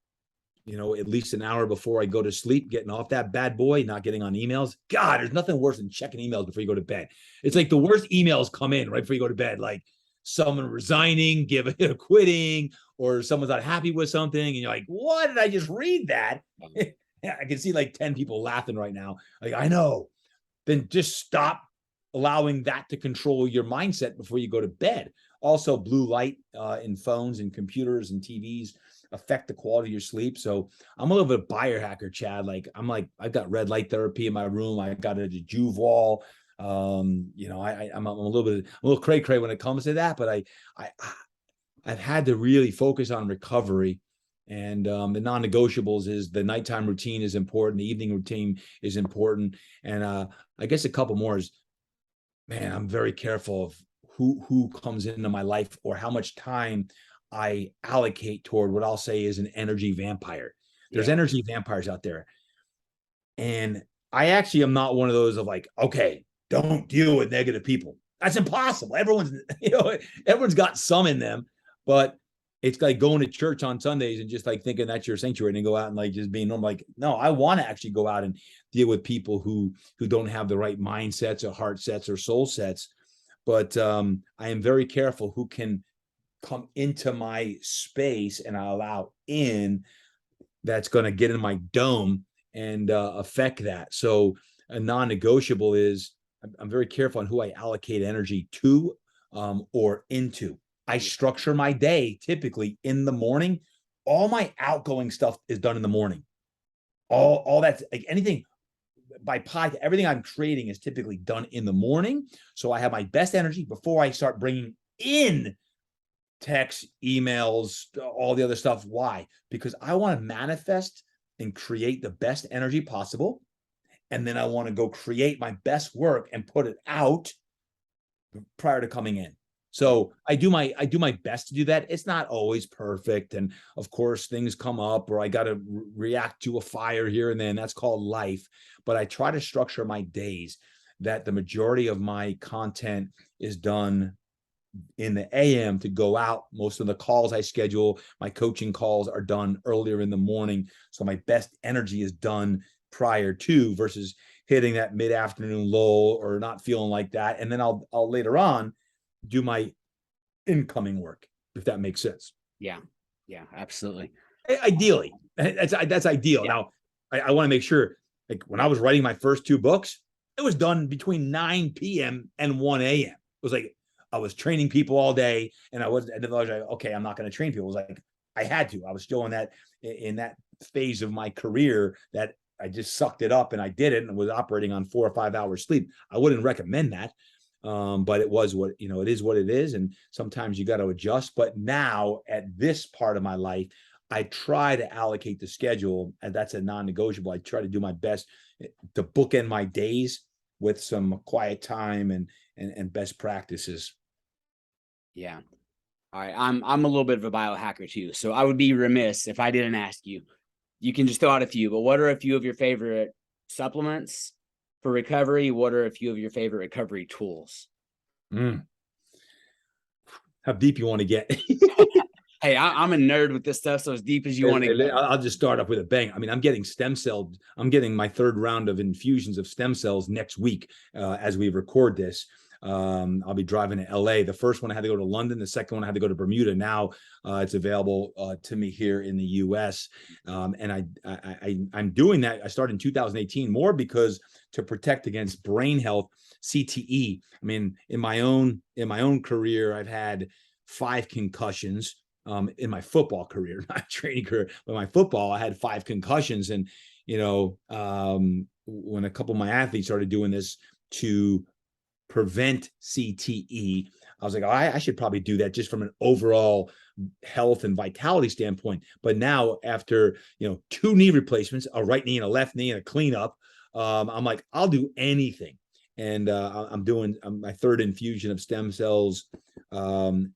at least an hour before I go to sleep, getting off that bad boy, not getting on emails. God, there's nothing worse than checking emails before you go to bed. It's like the worst emails come in right before you go to bed, like someone resigning, quitting, or someone's not happy with something. And you're like, what did I just read that? I can see like 10 people laughing right now. Like, I know. Then just stop allowing that to control your mindset before you go to bed. Also, blue light in phones and computers and TVs affect the quality of your sleep. So I'm a little bit of biohacker, Chad. I've got red light therapy in my room. I got a Juve wall. I'm a little cray when it comes to that, but I've had to really focus on recovery. And the non-negotiables is the nighttime routine is important. The evening routine is important. And I guess a couple more is, man, I'm very careful of who comes into my life or how much time I allocate toward what I'll say is an energy vampire. There's energy vampires out there. And I actually am not one of those of like, okay, don't deal with negative people. That's impossible. Everyone's got some in them, but it's like going to church on Sundays and just like thinking that's your sanctuary and go out and like just being normal. Like, no, I want to actually go out and deal with people who don't have the right mindsets or heart sets or soul sets. But I am very careful who can come into my space and I allow in that's going to get in my dome and affect that. So a non-negotiable is I'm very careful on who I allocate energy to or into. I structure my day typically in the morning. All my outgoing stuff is done in the morning. All that's like anything by podcast, everything I'm creating is typically done in the morning. So I have my best energy before I start bringing in texts, emails, all the other stuff. Why? Because I want to manifest and create the best energy possible. And then I want to go create my best work and put it out prior to coming in. So I do my best to do that. It's not always perfect. And of course, things come up or I got to react to a fire here and then. That's called life. But I try to structure my days that the majority of my content is done in the AM to go out. Most of the calls I schedule, my coaching calls are done earlier in the morning. So my best energy is done prior to versus hitting that mid-afternoon lull or not feeling like that. And then I'll later on do my incoming work, if that makes sense. Yeah, absolutely. Ideally, that's ideal. Yeah. Now, I want to make sure, like when I was writing my first 2 books, it was done between 9 p.m. and 1 a.m. It was like I was training people all day, and I was like, okay, I'm not going to train people. It was like I had to. I was still in that phase of my career that I just sucked it up and I did it and was operating on 4 or 5 hours sleep. I wouldn't recommend that. But it was what, it is what it is. And sometimes you got to adjust. But now at this part of my life, I try to allocate the schedule, and that's a non-negotiable. I try to do my best to bookend my days with some quiet time and best practices. Yeah. All right. I'm a little bit of a biohacker too. So I would be remiss if I didn't ask you. You can just throw out a few, but what are a few of your favorite supplements for recovery? What are a few of your favorite recovery tools? How deep you want to get? Hey, I'm a nerd with this stuff, so as deep as you want to get. I'll just start up with a bang. I mean, I'm getting stem cells. I'm getting my 3rd round of infusions of stem cells next week as we record this. I'll be driving to LA. The first one I had to go to London. The second one I had to go to Bermuda. Now it's available to me here in the US. And I'm doing that. I started in 2018 more because to protect against brain health, CTE. I mean, in my own career, I've had 5 concussions in my football career, not training career, but my football, I had 5 concussions. And, when a couple of my athletes started doing this to prevent CTE, I was like, I should probably do that just from an overall health and vitality standpoint. But now after, 2 knee replacements, a right knee and a left knee and a cleanup, I'm like, I'll do anything. and I'm doing my third infusion of stem cells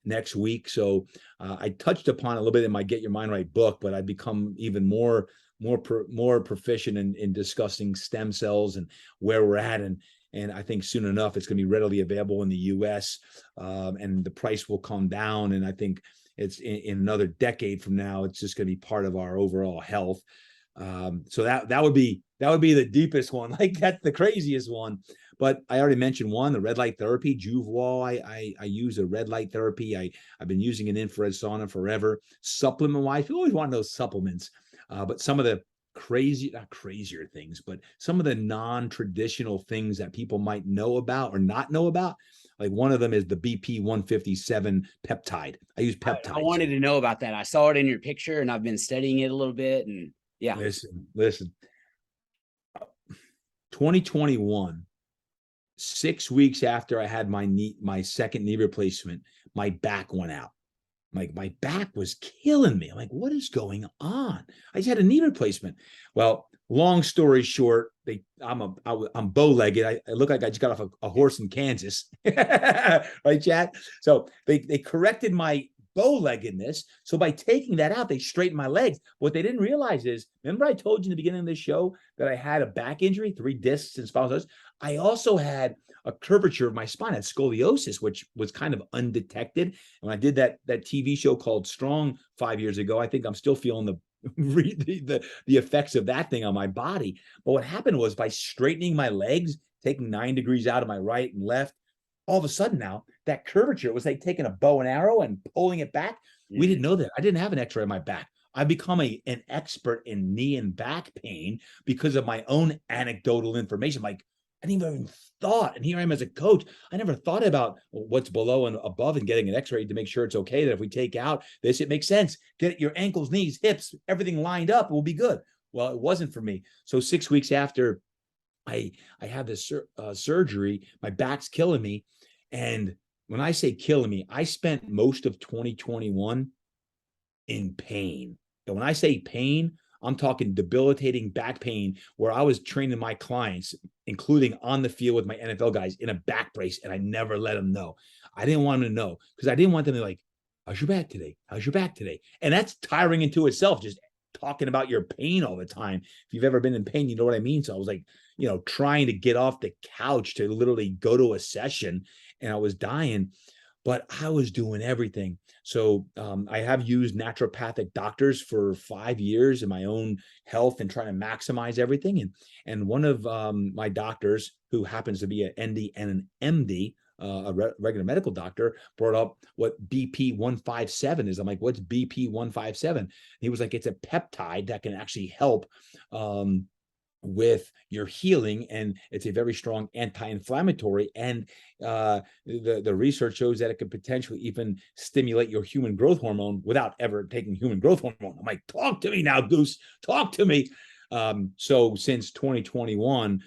next week. So I touched upon it a little bit in my Get Your Mind Right book, but I've become even more proficient in discussing stem cells and where we're at, and I think soon enough it's going to be readily available in the U.S. And the price will come down, and I think it's in another decade from now, it's just going to be part of our overall health. So that would be the deepest one. Like, that's the craziest one. But I already mentioned one, the red light therapy, Juvewall. I use a red light therapy. I've been using an infrared sauna forever. Supplement wise, people always want those supplements. But some of the not crazier things, but some of the non-traditional things that people might know about or not know about. Like, one of them is the BP 157 peptide. I use peptides. I wanted to know about that. I saw it in your picture, and I've been studying it a little bit. And yeah, listen. 2021, 6 weeks after I had my second knee replacement, my back went out. Like, my back was killing me. I'm like, what is going on? I just had a knee replacement. Well, long story short, I'm bow-legged. I look like I just got off a horse in Kansas, right, Chad? So they corrected my bow-leggedness. So by taking that out, they straightened my legs. What they didn't realize is, remember I told you in the beginning of this show that I had a back injury, 3 discs and spinal. I also had a curvature of my spine, I had scoliosis, which was kind of undetected. And when I did that TV show called Strong 5 years ago, I think I'm still feeling the effects of that thing on my body. But what happened was, by straightening my legs, taking 9 degrees out of my right and left, all of a sudden now that curvature was like taking a bow and arrow and pulling it back. We didn't know that. I didn't have an x-ray of my back. I've become an expert in knee and back pain because of my own anecdotal information. Like, I didn't even thought, and here I am as a coach, I never thought about what's below and above and getting an x-ray to make sure it's okay, that if we take out this, it makes sense. Get your ankles, knees, hips, everything lined up, it will be good. Well, it wasn't for me. So 6 weeks after I had this surgery, my back's killing me. And when I say killing me, I spent most of 2021 in pain. And when I say pain, I'm talking debilitating back pain, where I was training my clients, including on the field with my NFL guys, in a back brace, and I never let them know. I didn't want them to know, because I didn't want them to be like, how's your back today? How's your back today? And that's tiring into itself, just talking about your pain all the time. If you've ever been in pain, you know what I mean? So I was like, trying to get off the couch to literally go to a session, and I was dying, but I was doing everything. So I have used naturopathic doctors for 5 years in my own health and trying to maximize everything. And one of my doctors, who happens to be an ND and an MD, a regular medical doctor, brought up what BP 157 is. I'm like, what's BP 157? He was like, it's a peptide that can actually help with your healing, and it's a very strong anti-inflammatory, and the research shows that it could potentially even stimulate your human growth hormone without ever taking human growth hormone. I'm like, talk to me now, Goose, talk to me. So since 2021,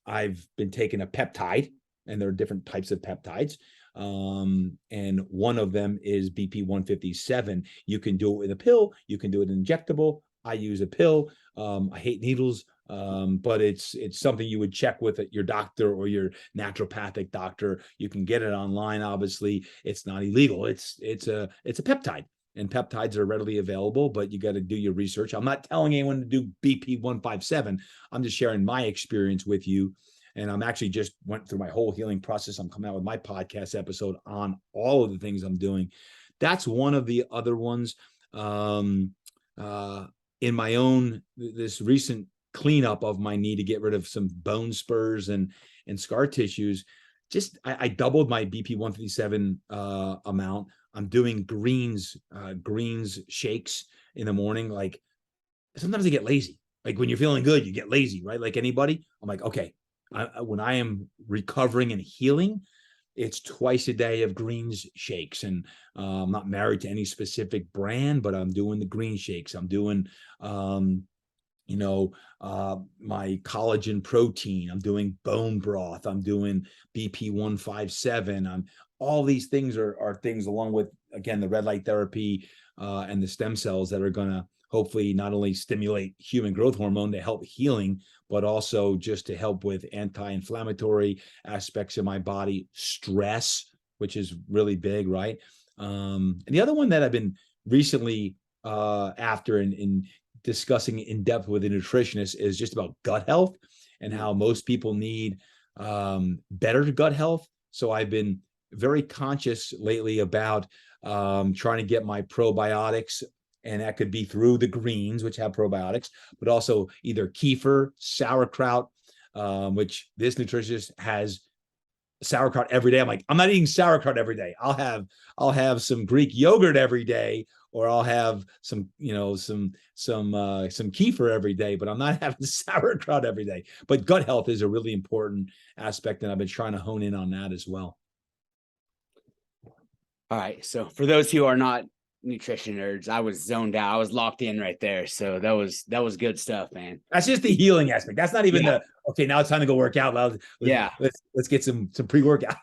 I've been taking a peptide, and there are different types of peptides. And one of them is BP 157. You can do it with a pill, you can do it injectable. I use a pill. I hate needles, but it's something you would check with your doctor or your naturopathic doctor. You can get it online. Obviously, it's not illegal. It's a peptide, and peptides are readily available, but you got to do your research. I'm not telling anyone to do BP 157. I'm just sharing my experience with you. And I'm actually just went through my whole healing process. I'm coming out with my podcast episode on all of the things I'm doing. That's one of the other ones. In my own, this recent cleanup of my knee to get rid of some bone spurs and scar tissues, I doubled my BP 157 amount. I'm doing greens shakes in the morning. Like, sometimes I get lazy. Like, when you're feeling good, you get lazy, right? Like anybody. I'm like, okay, when I am recovering and healing, it's twice a day of greens shakes. And I'm not married to any specific brand, but I'm doing the green shakes. I'm doing, my collagen protein. I'm doing bone broth. I'm doing BP 157. All these things are things, along with, again, the red light therapy and the stem cells, that are going to hopefully not only stimulate human growth hormone to help healing, but also just to help with anti-inflammatory aspects of my body, stress, which is really big, right? And the other one that I've been recently after in discussing in depth with a nutritionist is just about gut health and how most people need better gut health. So I've been very conscious lately about trying to get my probiotics, and that could be through the greens, which have probiotics, but also either kefir, sauerkraut, which this nutritionist has sauerkraut every day. I'm like, I'm not eating sauerkraut every day. I'll have some Greek yogurt every day, or I'll have some kefir every day, but I'm not having sauerkraut every day. But gut health is a really important aspect, and I've been trying to hone in on that as well. All right. So for those who are not nutrition nerds, I was zoned out. I was locked in right there. So that was good stuff, man. That's just the healing aspect. That's not even okay, now it's time to go work out. Let's get some pre-workout.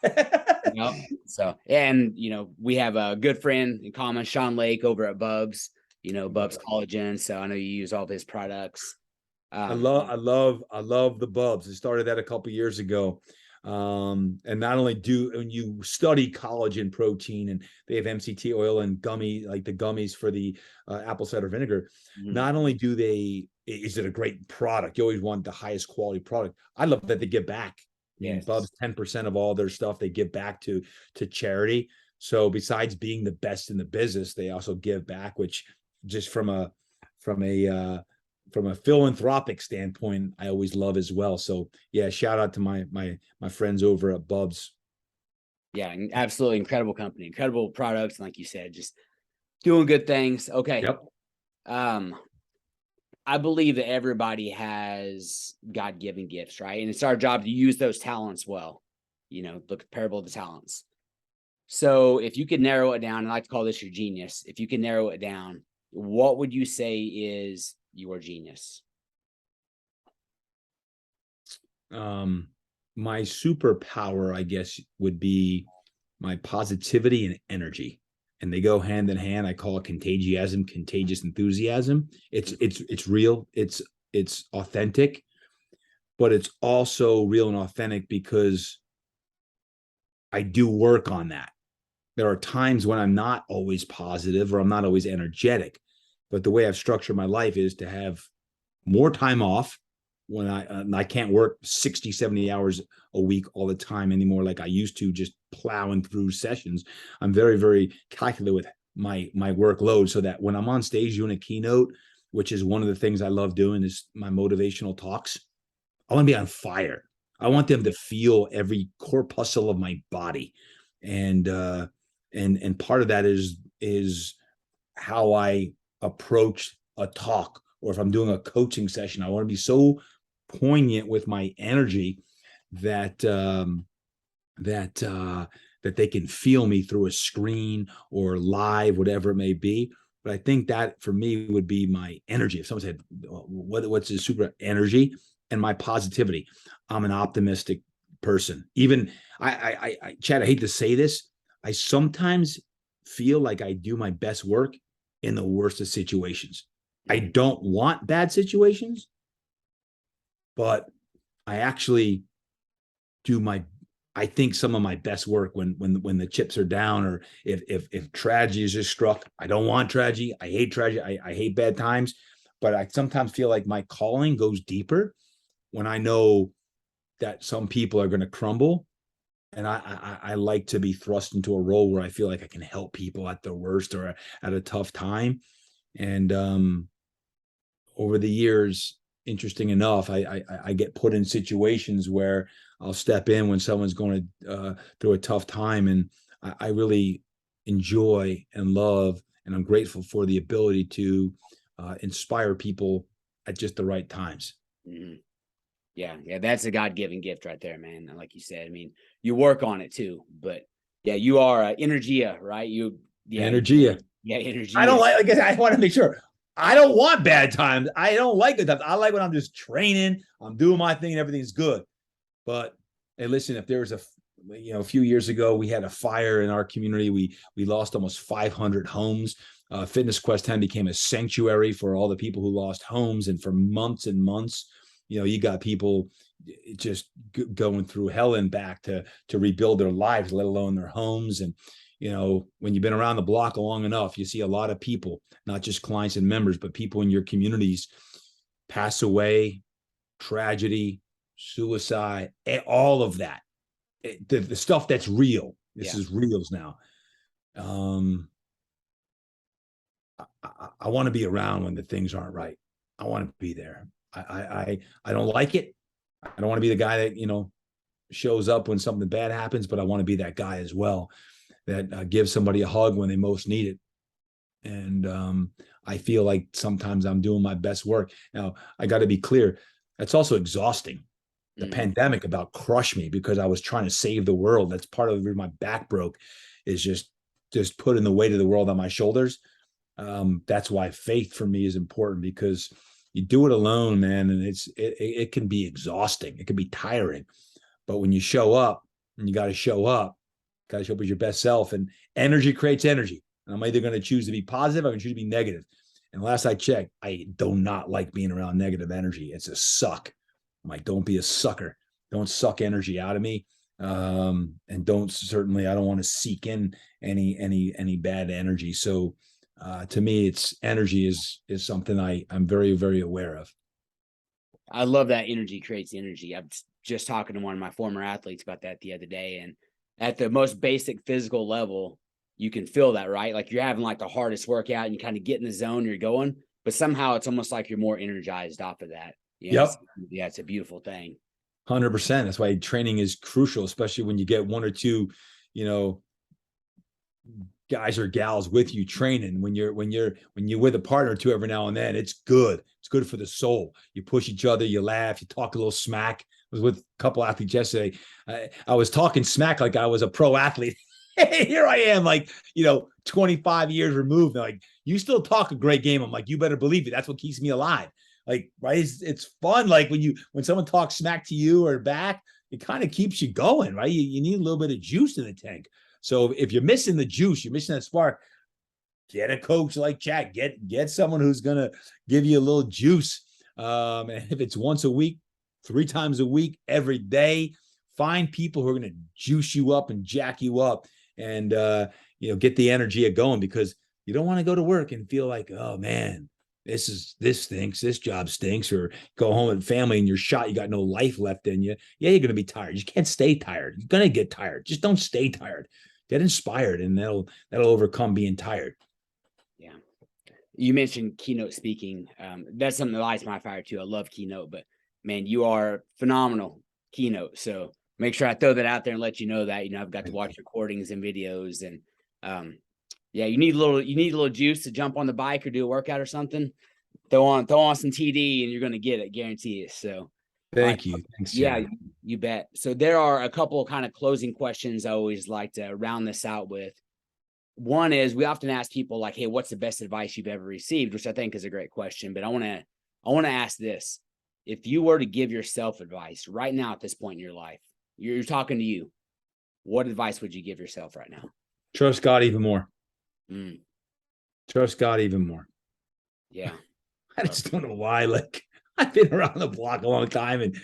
Yep. So, and we have a good friend in common, Sean Lake, over at Bubs, Bubs Collagen. So I know you use all of his products. I love the Bubs. I started that a couple years ago. And not only when you study collagen protein, and they have MCT oil and like the gummies for the apple cider vinegar, not only is it a great product, you always want the highest quality product. I love that they give back. Yes. Bubs, 10% of all their stuff they give back to charity. So besides being the best in the business, they also give back, which just from a philanthropic standpoint, I always love as well. So yeah, shout out to my friends over at Bubs. Yeah, absolutely incredible company, incredible products, and like you said, just doing good things. Okay. Yep. I believe that everybody has God-given gifts, right? And it's our job to use those talents well. The parable of the talents. So if you could narrow it down, I like to call this your genius. If you can narrow it down, what would you say is your genius? My superpower, I guess, would be my positivity and energy, and they go hand in hand. I call it contagiasm, contagious enthusiasm. It's real. It's authentic, but it's also real and authentic because I do work on that. There are times when I'm not always positive or I'm not always energetic, but the way I've structured my life is to have more time off when I can't work 60, 70 hours a week all the time anymore, like I used to, just plowing through sessions. I'm very, very calculated with my workload, so that when I'm on stage doing a keynote, which is one of the things I love doing, is my motivational talks, I want to be on fire. I want them to feel every corpuscle of my body. And part of that is how I approach a talk, or if I'm doing a coaching session, I want to be so poignant with my energy that they can feel me through a screen or live, whatever it may be. But I think that for me would be my energy. If someone said, what's his super energy? And my positivity. I'm an optimistic person. Even Chad, I hate to say this, I sometimes feel like I do my best work in the worst of situations. I don't want bad situations, but I actually I think some of my best work when the chips are down, or if tragedy is just struck. I don't want tragedy. I hate tragedy. I hate bad times, but I sometimes feel like my calling goes deeper when I know that some people are going to crumble. And I like to be thrust into a role where I feel like I can help people at their worst or at a tough time. And over the years, interesting enough, I get put in situations where I'll step in when someone's going through a tough time. And I really enjoy and love, and I'm grateful for the ability to inspire people at just the right times. Mm-hmm. Yeah, that's a God-given gift right there, man. And like you said, I mean, you work on it too, but yeah, you are Energia, right? Energia. Yeah, Energia. I don't like I want to make sure. I don't want bad times. I don't like good times. I like when I'm just training, I'm doing my thing, and everything's good. But hey, listen, if there was a few years ago, we had a fire in our community. We lost almost 500 homes. Fitness Quest 10 became a sanctuary for all the people who lost homes. And for months and months, you got people just going through hell and back to rebuild their lives, let alone their homes. And, when you've been around the block long enough, you see a lot of people, not just clients and members, but people in your communities pass away, tragedy, suicide, all of that. The stuff that's real. This is reals now. I want to be around when the things aren't right. I want to be there. I don't like it. I don't want to be the guy that, shows up when something bad happens, but I want to be that guy as well that gives somebody a hug when they most need it. And I feel like sometimes I'm doing my best work. Now, I got to be clear. That's also exhausting. The pandemic about crushed me because I was trying to save the world. That's part of the reason my back broke, is just putting the weight of the world on my shoulders. That's why faith for me is important, because you do it alone, man. And it can be exhausting. It can be tiring, but when you show up, and you got to show up as your best self, and energy creates energy. And I'm either going to choose to be positive, or I'm going to choose to be negative. And last I checked, I do not like being around negative energy. It's a suck. I'm like, don't be a sucker. Don't suck energy out of me. And I don't want to seek in any bad energy. So to me, it's energy is something I'm very, very aware of. I love that energy creates energy. I'm just talking to one of my former athletes about that the other day. And at the most basic physical level, you can feel that, right? Like you're having like the hardest workout and you kind of get in the zone, you're going, but somehow it's almost like you're more energized off of that. Yep. It's a beautiful thing. 100%. That's why training is crucial, especially when you get one or two, guys or gals with you training. When you're with a partner or two every now and then, it's good. It's good for the soul. You push each other, you laugh, you talk a little smack. I was with a couple athletes yesterday. I was talking smack like I was a pro athlete. Here I am, like, 25 years removed. They're like, you still talk a great game. I'm like, you better believe it. That's what keeps me alive. Like, right. It's fun. Like when someone talks smack to you or back, it kind of keeps you going, right? You need a little bit of juice in the tank. So if you're missing the juice, you're missing that spark, get a coach like Jack, get someone who's going to give you a little juice. And if it's once a week, 3 times a week, every day, find people who are going to juice you up and jack you up and, get the energy going, because you don't want to go to work and feel like, oh man, this stinks, this job stinks, or go home and family and you're shot, you got no life left in you. Yeah, you're going to be tired. You can't stay tired. You're going to get tired. Just don't stay tired. Get inspired, and that'll overcome being tired. Yeah. You mentioned keynote speaking. That's something that lights my fire too. I love keynote, but man, you are phenomenal keynote. So make sure I throw that out there and let you know that, I've got to watch recordings and videos, and you need a little juice to jump on the bike or do a workout or something. Throw on some TD and you're going to get it, guarantee it. So thank you. Thanks, yeah, you bet. So there are a couple of kind of closing questions I always like to round this out with. One is, we often ask people like, hey, what's the best advice you've ever received? Which I think is a great question, but I want to ask this. If you were to give yourself advice right now at this point in your life, you're talking to you, what advice would you give yourself right now? Trust God even more. Trust God even more. Yeah. I just don't know why. Like, I've been around the block a long time, and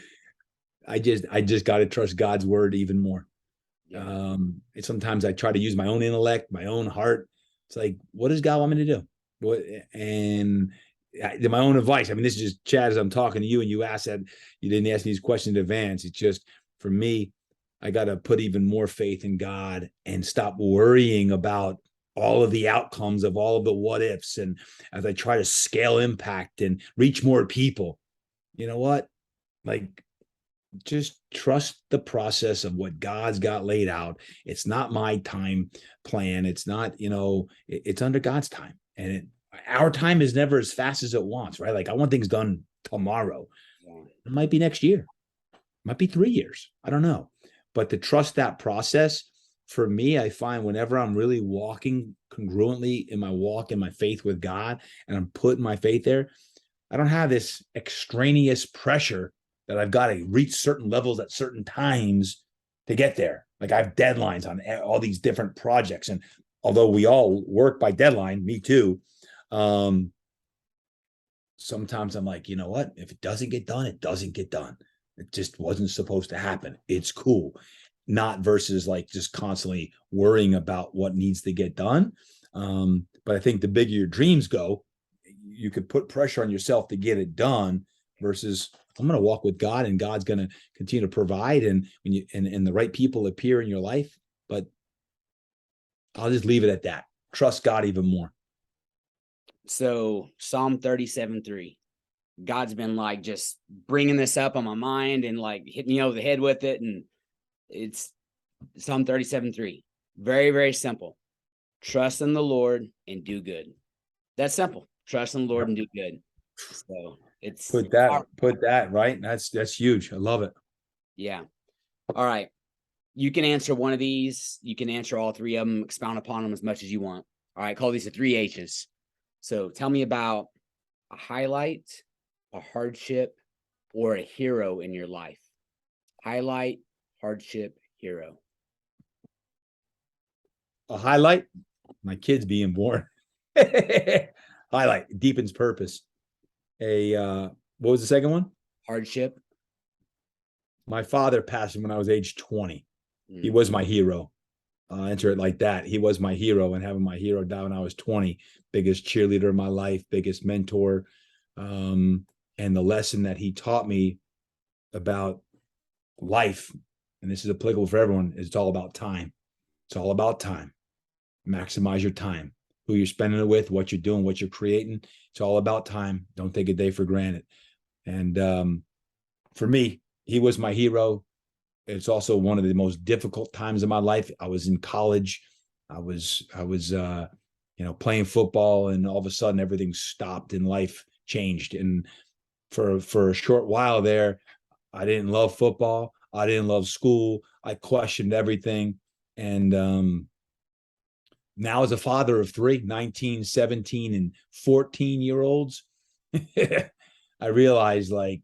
I just got to trust God's word even more. Yeah. Sometimes I try to use my own intellect, my own heart. It's like, what does God want me to do? And my own advice. I mean, this is just Chad, as I'm talking to you, and you asked that, you didn't ask me these questions in advance. It's just, for me, I got to put even more faith in God and stop worrying about all of the outcomes of all of the what ifs. And as I try to scale impact and reach more people, you know what? Like, just trust the process of what God's got laid out. It's not my time plan. It's not, it's under God's time. And our time is never as fast as it wants, right? Like, I want things done tomorrow. It might be next year. It might be 3 years. I don't know. But to trust that process, for me, I find whenever I'm really walking congruently in my walk and my faith with God, and I'm putting my faith there, I don't have this extraneous pressure that I've got to reach certain levels at certain times to get there. Like, I have deadlines on all these different projects, and although we all work by deadline, me too. Sometimes I'm like, you know what? If it doesn't get done, it doesn't get done. It just wasn't supposed to happen. It's cool. Not versus like just constantly worrying about what needs to get done. But I think the bigger your dreams go, you could put pressure on yourself to get it done versus I'm going to walk with God and God's going to continue to provide. And when you, and the right people appear in your life, but I'll just leave it at that. Trust God even more. So Psalm 37:3, God's been like just bringing this up on my mind and like hitting me over the head with it. And it's Psalm 37:3. Very, very simple. Trust in the Lord and do good. That's simple. Trust in the Lord and do good. So it's put that right. That's huge. I love it. Yeah. All right. You can answer one of these. You can answer all three of them, expound upon them as much as you want. All right. Call these the 3 H's. So tell me about a highlight, a hardship, or a hero in your life. Highlight, hardship, hero. A highlight, my kids being born. Highlight, deepens purpose. What was the second one? Hardship. My father passed when I was age 20. He was my hero. Answer it like that. He was my hero, and having my hero die when I was 20, biggest cheerleader in my life, biggest mentor. And the lesson that he taught me about life, and this is applicable for everyone, is it's all about time. It's all about time. Maximize your time, who you're spending it with, what you're doing, what you're creating. It's all about time. Don't take a day for granted. And for me, he was my hero. It's also one of the most difficult times of my life. I was in college. I was playing football, and all of a sudden everything stopped and life changed. And for a short while there, I didn't love football. I didn't love school. I questioned everything. And now as a father of 3, 19, 17, and 14-year-olds, I realized like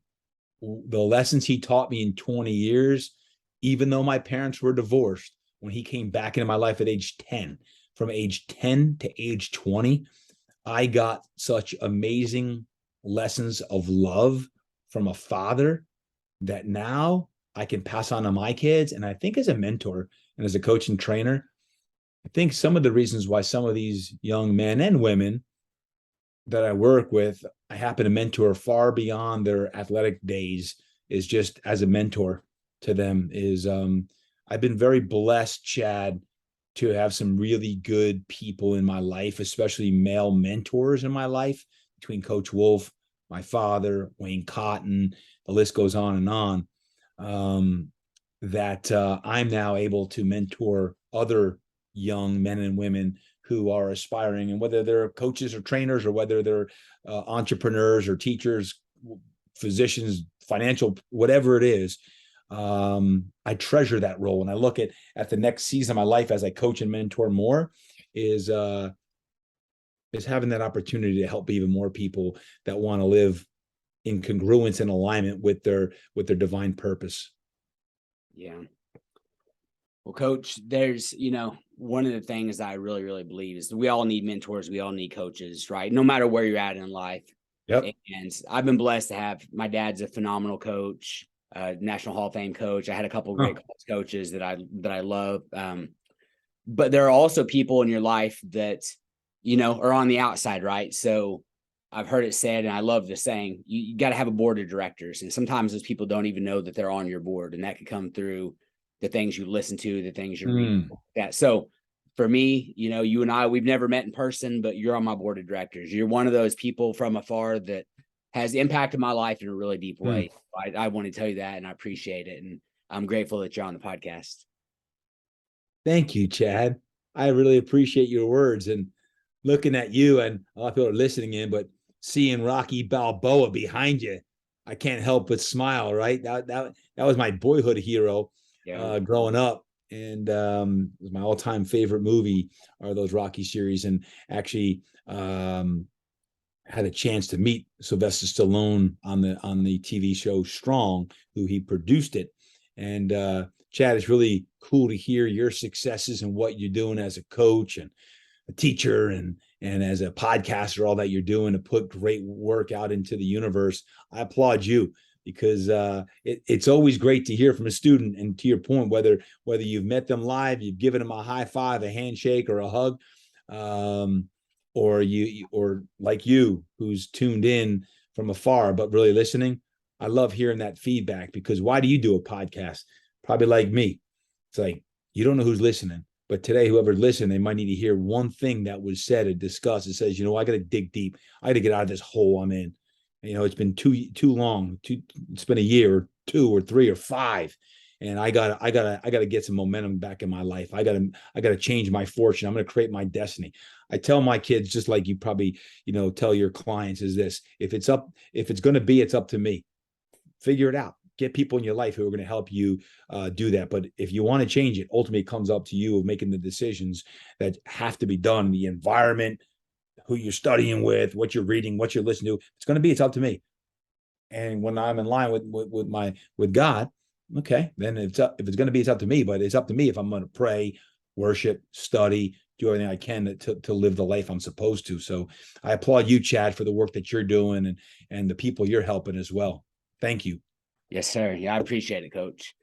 the lessons he taught me in 20 years, even though my parents were divorced, when he came back into my life at age 10, from age 10 to age 20, I got such amazing lessons of love from a father that now I can pass on to my kids. And I think as a mentor and as a coach and trainer, I think some of the reasons why some of these young men and women that I work with, I happen to mentor far beyond their athletic days, is just as a mentor to them. Is I've been very blessed, Chad, to have some really good people in my life, especially male mentors in my life, between Coach Wolf, my father, Wayne Cotton, the list goes on and on, that I'm now able to mentor other young men and women who are aspiring, and whether they're coaches or trainers, or whether they're entrepreneurs or teachers, physicians, financial, whatever it is. I treasure that role. And I look at the next season of my life as I coach and mentor more, is having that opportunity to help even more people that want to live in congruence and alignment with their divine purpose. Yeah. Well, Coach, there's, one of the things I really, really believe is that we all need mentors. We all need coaches, right? No matter where you're at in life. Yep. And I've been blessed to have, my dad's a phenomenal coach, National Hall of Fame coach. I had a couple of great coaches that I love. But there are also people in your life that, are on the outside, right? So I've heard it said, and I love the saying, you got to have a board of directors. And sometimes those people don't even know that they're on your board. And that could come through the things you listen to, the things you read. That. So for me, you and I, we've never met in person, but you're on my board of directors. You're one of those people from afar that has impacted my life in a really deep way. I want to tell you that, and I appreciate it. And I'm grateful that you're on the podcast. Thank you, Chad. I really appreciate your words, and looking at you, and a lot of people are listening in, but seeing Rocky Balboa behind you, I can't help but smile, right? That was my boyhood hero. Yeah. Growing up, and it was my all-time favorite movie are those Rocky series, and actually had a chance to meet Sylvester Stallone on the TV show Strong, who he produced it. And Chad, it's really cool to hear your successes and what you're doing as a coach and a teacher and as a podcaster, all that you're doing to put great work out into the universe. I applaud you because it's always great to hear from a student. And to your point, whether you've met them live, you've given them a high five, a handshake, or a hug, or like you, who's tuned in from afar but really listening. I love hearing that feedback, because why do you do a podcast? Probably like me. It's like, you don't know who's listening. But today, whoever's listening, they might need to hear one thing that was said and discussed. It says, I got to dig deep. I got to get out of this hole I'm in. It's been too long. It's been a year or 2 or 3 or 5, and I gotta get some momentum back in my life. I gotta change my fortune. I'm gonna create my destiny. I tell my kids, just like you probably tell your clients, is this: if it's gonna be, it's up to me. Figure it out. Get people in your life who are going to help you do that. But if you want to change it, ultimately it comes up to you of making the decisions that have to be done. The environment, who you're studying with, what you're reading, what you're listening to. It's up to me. And when I'm in line with God, okay, then if it's going to be, it's up to me. But it's up to me if I'm going to pray, worship, study, do everything I can to live the life I'm supposed to. So I applaud you, Chad, for the work that you're doing and the people you're helping as well. Thank you. Yes, sir. Yeah, I appreciate it, Coach.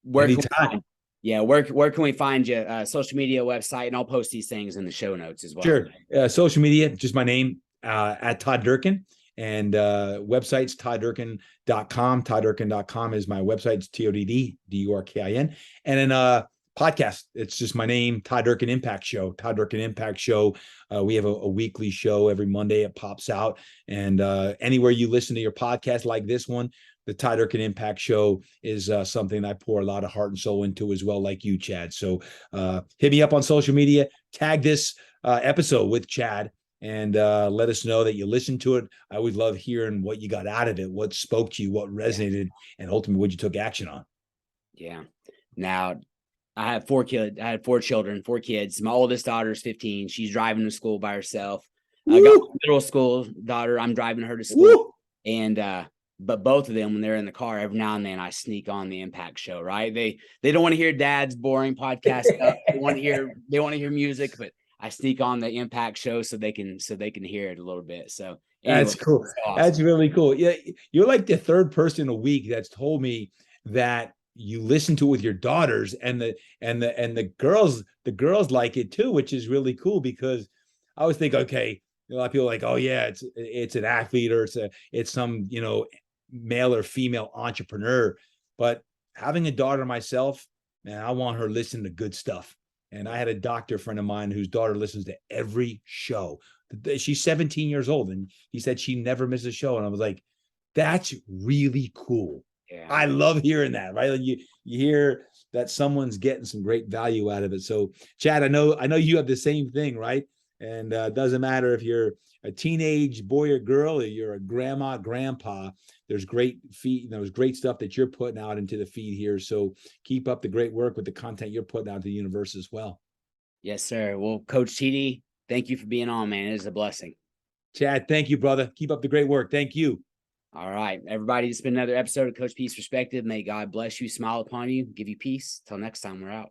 Where can we find you? Social media, website, and I'll post these things in the show notes as well. Sure. Social media, just my name, at Todd Durkin, and websites, todddurkin.com. Todddurkin.com is my website. It's TODDDURKIN. And then podcast, it's just my name, Todd Durkin Impact Show. Todd Durkin Impact Show. We have a weekly show every Monday. It pops out. And anywhere you listen to your podcast like this one, the Todd Durkin Impact Show is something I pour a lot of heart and soul into as well, like you, Chad. So hit me up on social media, tag this episode with Chad, and let us know that you listened to it. I always love hearing what you got out of it, what spoke to you, what resonated, and ultimately what you took action on. Yeah. Now, I have 4 kids. I had 4 children, 4 kids. My oldest daughter is 15. She's driving to school by herself. I got my middle school daughter. I'm driving her to school. Woo! And but both of them, when they're in the car, every now and then I sneak on the Impact Show, right? They don't want to hear Dad's boring podcast stuff. They want to hear music, but I sneak on the Impact Show so they can hear it a little bit. So anyway, that's cool. Awesome. That's really cool. Yeah, you're like the 3rd person a week that's told me that you listen to it with your daughters, and the girls like it too, which is really cool, because I always think, okay, a lot of people are like, oh yeah, it's an athlete, or it's some male or female entrepreneur. But having a daughter myself, man, I want her listening to good stuff. And I had a doctor friend of mine whose daughter listens to every show. She's 17 years old, and he said she never misses a show. And I was like, that's really cool. Yeah. I love hearing that, right? Like you hear that someone's getting some great value out of it. So, Chad, I know you have the same thing, right? And it doesn't matter if you're a teenage boy or girl, or you're a grandma, grandpa, there's great great stuff that you're putting out into the feed here. So keep up the great work with the content you're putting out to the universe as well. Yes, sir. Well, Coach TD, thank you for being on, man. It is a blessing. Chad, thank you, brother. Keep up the great work. Thank you. All right, everybody, it's been another episode of Coach P's Perspective. May God bless you, smile upon you, give you peace. Till next time, we're out.